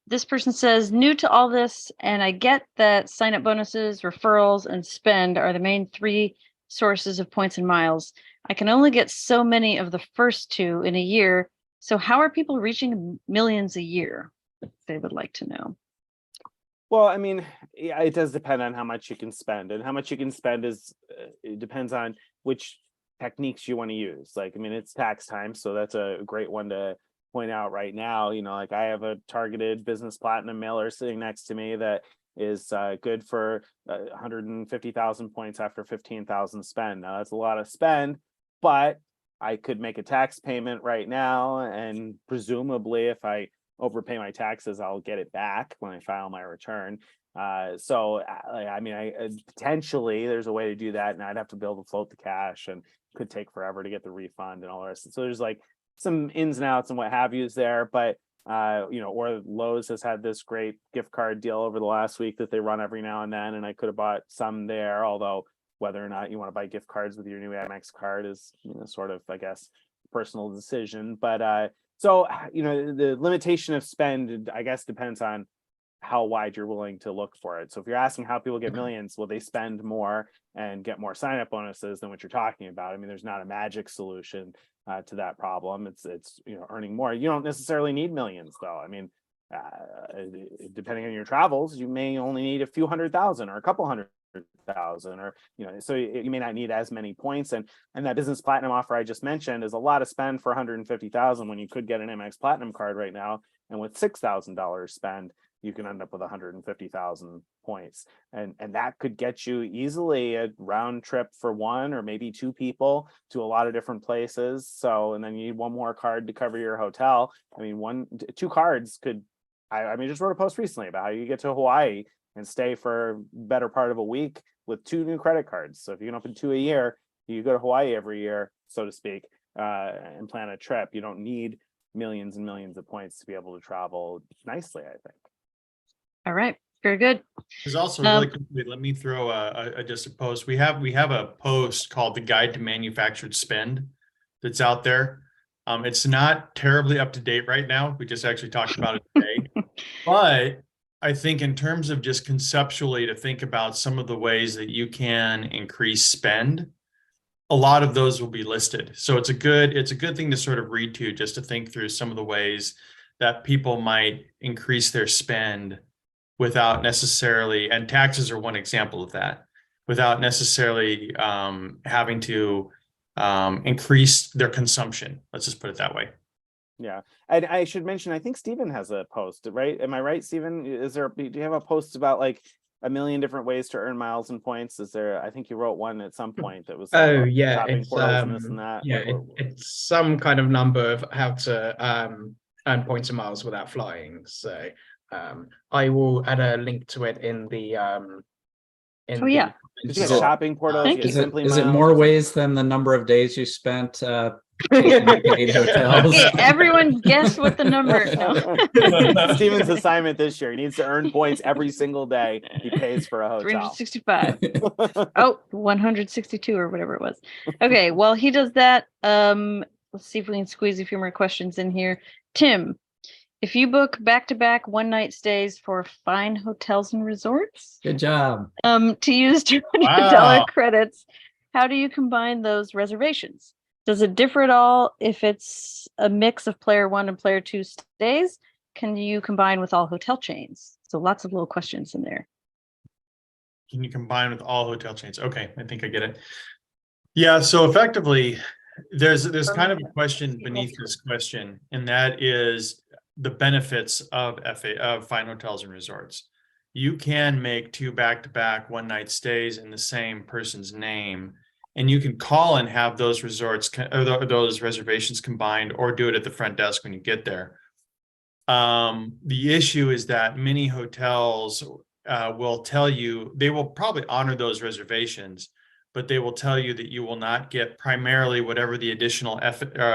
D: This person says, new to all this, and I get that sign-up bonuses, referrals, and spend are the main 3 sources of points and miles. I can only get so many of the first 2 in a year. So how are people reaching millions a year? They would like to know.
A: well, I mean, yeah, it does depend on how much you can spend, and how much you can spend is it depends on which techniques you want to use. Like, I mean, it's tax time, so that's a great one to point out right now. You know, like I have a targeted business platinum mailer sitting next to me that is good for 150,000 points after 15,000 spend. Now that's a lot of spend, but I could make a tax payment right now, and presumably if I overpay my taxes, I'll get it back when I file my return. I mean, potentially there's a way to do that, and I'd have to be able to float the cash, and could take forever to get the refund and all the rest. So there's like some ins and outs and what have yous there, but or Lowe's has had this great gift card deal over the last week that they run every now and then, and I could have bought some there, although whether or not you want to buy gift cards with your new Amex card is, sort of, I guess, personal decision. But the limitation of spend, I guess, depends on how wide you're willing to look for it. So if you're asking how people get millions, will they spend more and get more sign-up bonuses than what you're talking about? I mean, there's not a magic solution to that problem. It's earning more. You don't necessarily need millions, though. I mean, depending on your travels, you may only need a few 100,000 or a couple 100,000, or so you may not need as many points. And that business platinum offer I just mentioned is a lot of spend for 150,000 when you could get an Amex Platinum card right now, and with $6,000 spend, you can end up with 150,000 points, and that could get you easily a round trip for 1 or maybe 2 people to a lot of different places. So, and then you need 1 more card to cover your hotel. I mean, 2 cards could. I just wrote a post recently about how you get to Hawaii and stay for better part of a week with 2 new credit cards. So if you can open 2 a year, you go to Hawaii every year, so to speak, and plan a trip. You don't need millions and millions of points to be able to travel nicely, I think.
D: All right. Very good.
C: There's also really quickly, let me throw just a post. We have a post called The Guide to Manufactured Spend that's out there. It's not terribly up to date right now. We just actually talked about it today, but I think in terms of just conceptually to think about some of the ways that you can increase spend, a lot of those will be listed. So it's a good thing to sort of read to, just to think through some of the ways that people might increase their spend without necessarily, and taxes are one example of that, without necessarily having to increase their consumption. Let's just put it that way.
A: Yeah, and I should mention, I think Stephen has a post, right? Am I right, Stephen? Do you have a post about like a million different ways to earn miles and points? Is there? I think you wrote one at some point that was
E: Oh
A: about
E: yeah,
A: shopping
E: it's
A: portals and this and that.
E: yeah,
A: Like,
E: it's some kind of number of how to earn points and miles without flying. So I will add a link to it in the
D: Oh, yeah.
A: you
B: Is
A: get
B: it-
A: shopping portals.
D: Thank
A: You get
D: you.
A: Simply
B: Is it
A: Miles
B: more
A: or something.
B: ways than the number of days you spent taking paid hotels?
D: Okay, everyone guess what the number. No.
A: Steven's assignment this year. He needs to earn points every single day he pays for a hotel.
D: 365. Oh, 162 or whatever it was. Okay, while he does that, let's see if we can squeeze a few more questions in here. Tim, if you book back-to-back one-night stays for fine hotels and resorts,
B: Good job.
D: to use $200
C: Wow.
D: credits, how do you combine those reservations? Does it differ at all if it's a mix of player 1 and player 2 stays? Can you combine with all hotel chains? So lots of little questions in there.
C: Can you combine with all hotel chains? Okay, I think I get it. Yeah, so effectively, there's kind of a question beneath this question, and that is the benefits of fine hotels and resorts. You can make 2 back-to-back one-night stays in the same person's name, and you can call and have those resorts or those reservations combined, or do it at the front desk when you get there. The issue is that many hotels will tell you, they will probably honor those reservations, but they will tell you that you will not get primarily whatever the additional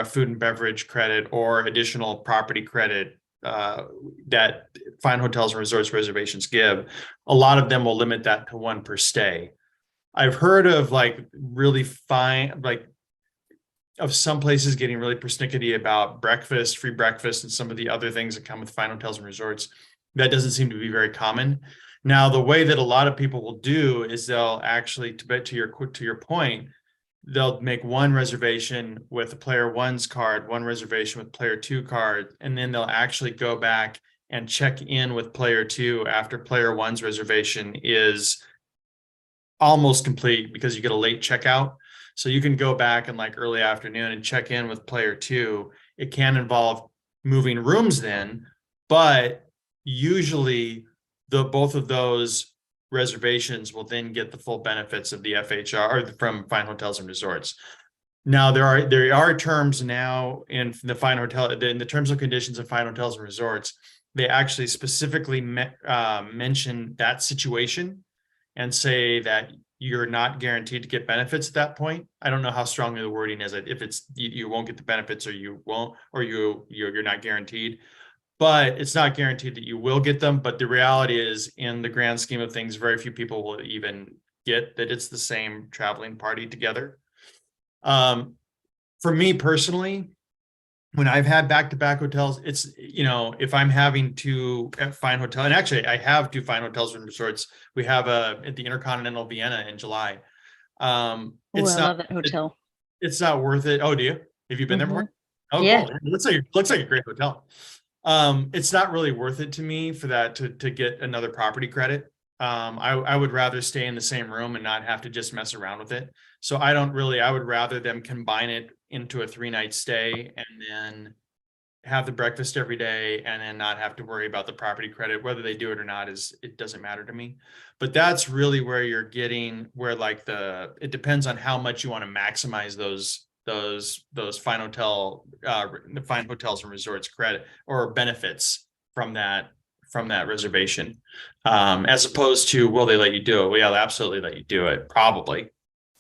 C: food and beverage credit or additional property credit that fine hotels and resorts reservations give. A lot of them will limit that to 1 per stay. I've heard of like really fine, like of some places getting really persnickety about breakfast, free breakfast, and some of the other things that come with fine hotels and resorts. That doesn't seem to be very common. Now, the way that a lot of people will do is they'll actually, to your point, they'll make 1 reservation with a player 1's card, 1 reservation with player 2 card, and then they'll actually go back and check in with player 2 after player 1's reservation is almost complete, because you get a late checkout. So you can go back in like early afternoon and check in with player 2. It can involve moving rooms then, but usually both of those reservations will then get the full benefits of the FHR or from fine hotels and resorts. Now there are terms now in the in the terms and conditions of fine hotels and resorts. They actually specifically mention that situation and say that you're not guaranteed to get benefits at that point. I don't know how strongly the wording is. If it's you won't get the benefits, or you won't, or you're not guaranteed. But it's not guaranteed that you will get them. But the reality is, in the grand scheme of things, very few people will even get that it's the same traveling party together. For me personally, when I've had back-to-back hotels, it's, if I'm having 2 fine hotel, and actually I have 2 fine hotels and resorts. We have at the Intercontinental Vienna in July.
D: I love that hotel.
C: It's not worth it. Oh, do you? Have you been there before? Oh,
D: Yeah.
C: cool. It looks like a great hotel. It's not really worth it to me for that to get another property credit. I would rather stay in the same room and not have to just mess around with it. So I would rather them combine it into a 3-night stay and then have the breakfast every day and then not have to worry about the property credit. Whether they do it or not it doesn't matter to me. But that's really where you're getting it depends on how much you want to maximize those fine hotels and resorts credit or benefits from that reservation, as opposed to, will they let you do it? Well, yeah, they'll absolutely let you do it, probably.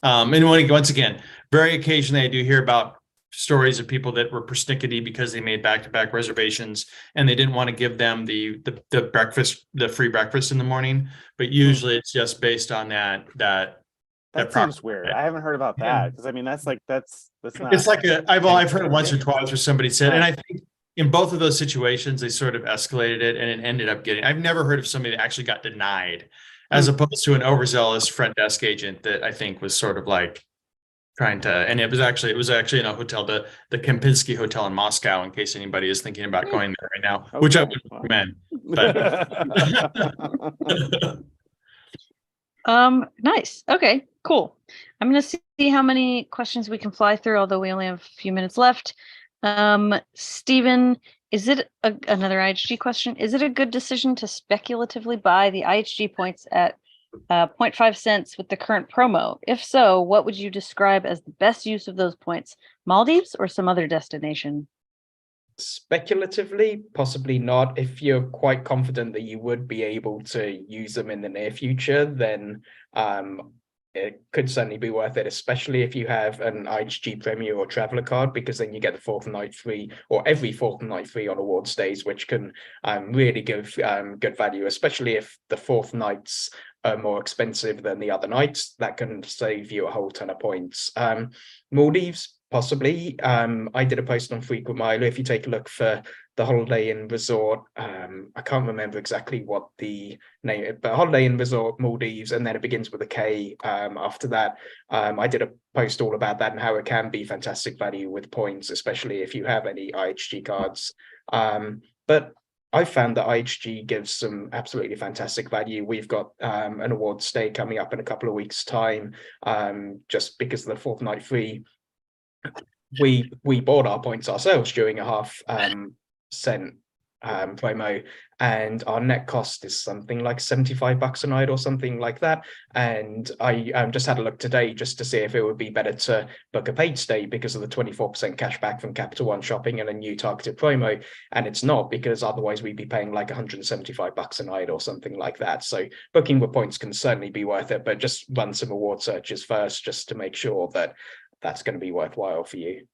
C: And once again, very occasionally I do hear about stories of people that were persnickety because they made back-to-back reservations and they didn't want to give them the breakfast, the free breakfast in the morning. But usually it's just based on that
A: seems weird. I haven't heard about that, because I mean that's not.
C: It's like I've heard it once or twice where somebody said, and I think in both of those situations, they sort of escalated it and it ended up getting, I've never heard of somebody that actually got denied as opposed to an overzealous front desk agent that I think was sort of like trying to, and it was actually in a hotel, the Kempinski Hotel in Moscow, in case anybody is thinking about going there right now, which I would recommend. But
D: Nice. Okay, cool. I'm gonna see how many questions we can fly through, although we only have a few minutes left. Stephen, is it another IHG question? Is it a good decision to speculatively buy the IHG points at 0.5 cents with the current promo? If so, what would you describe as the best use of those points? Maldives or some other destination?
E: Speculatively, possibly not. If you're quite confident that you would be able to use them in the near future, then it could certainly be worth it, especially if you have an IHG Premier or Traveler card, because then you get the fourth night free, or every fourth night free on award stays, which can really give good value, especially if the fourth nights are more expensive than the other nights. That can save you a whole ton of points. Maldives, possibly. I did a post on Frequent Miler. If you take a look for the Holiday Inn Resort, I can't remember exactly what the name is, but Holiday Inn Resort Maldives, and then it begins with a K after that. I did a post all about that and how it can be fantastic value with points, especially if you have any IHG cards. But I found that IHG gives some absolutely fantastic value. We've got an award stay coming up in a couple of weeks' time, just because of the fourth night free. We bought our points ourselves during a half cent promo, and our net cost is something like $75 a night or something like that. And I just had a look today just to see if it would be better to book a paid stay because of the 24% cash back from Capital One Shopping and a new targeted promo. And it's not, because otherwise we'd be paying like $175 a night or something like that. So booking with points can certainly be worth it, but just run some award searches first just to make sure that that's going to be worthwhile for you.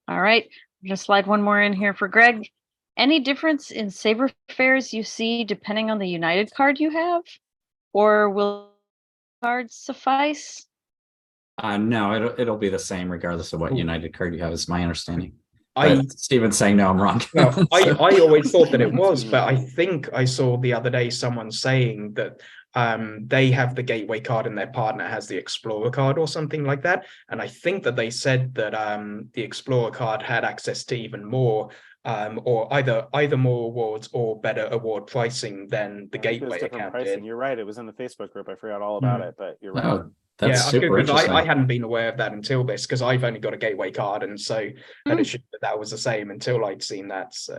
D: All right, I'm gonna slide one more in here for Greg. Any difference in saver fares you see depending on the United card you have, or will cards suffice?
B: No, it'll be the same regardless of what United card you have, is my understanding.
E: I
B: Steven's saying no, I'm wrong.
E: Well,
B: So-
E: I always thought that it was, but I think I saw the other day someone saying that they have the Gateway card and their partner has the Explorer card or something like that. And I think that they said that the Explorer card had access to even more, or either more awards or better award pricing than the Gateway account did.
A: You're right. It was in the Facebook group. I forgot all about it, but you're right.
B: Oh, that's
E: Yeah,
B: super
E: because
B: interesting.
E: I hadn't been aware of that until this, because I've only got a Gateway card, and so had assumed that was the same until I'd seen that. So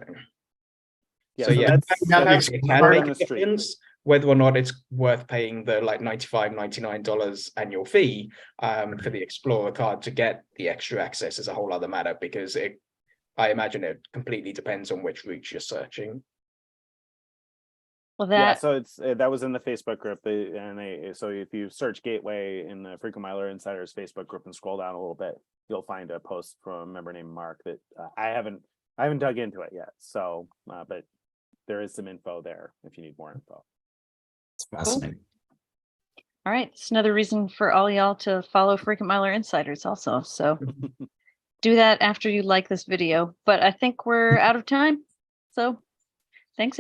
A: Yeah,
E: so
A: so
E: yeah,
A: that's
E: it can
A: hard
E: make
A: on
E: a
A: the street.
E: difference. Whether or not it's worth paying the like $95, $99 annual fee for the Explorer card to get the extra access is a whole other matter, because I imagine it completely depends on which route you're searching.
D: Well,
A: Yeah,
D: that
A: so it's that was in the Facebook group, so if you search Gateway in the Frequent Miler Insiders Facebook group and scroll down a little bit, you'll find a post from a member named Mark that I haven't dug into it yet. So, but there is some info there if you need more info.
B: It's fascinating.
D: all right. It's another reason for all y'all to follow Frequent Miler Insiders also. So do that after you like this video. But I think we're out of time. So thanks,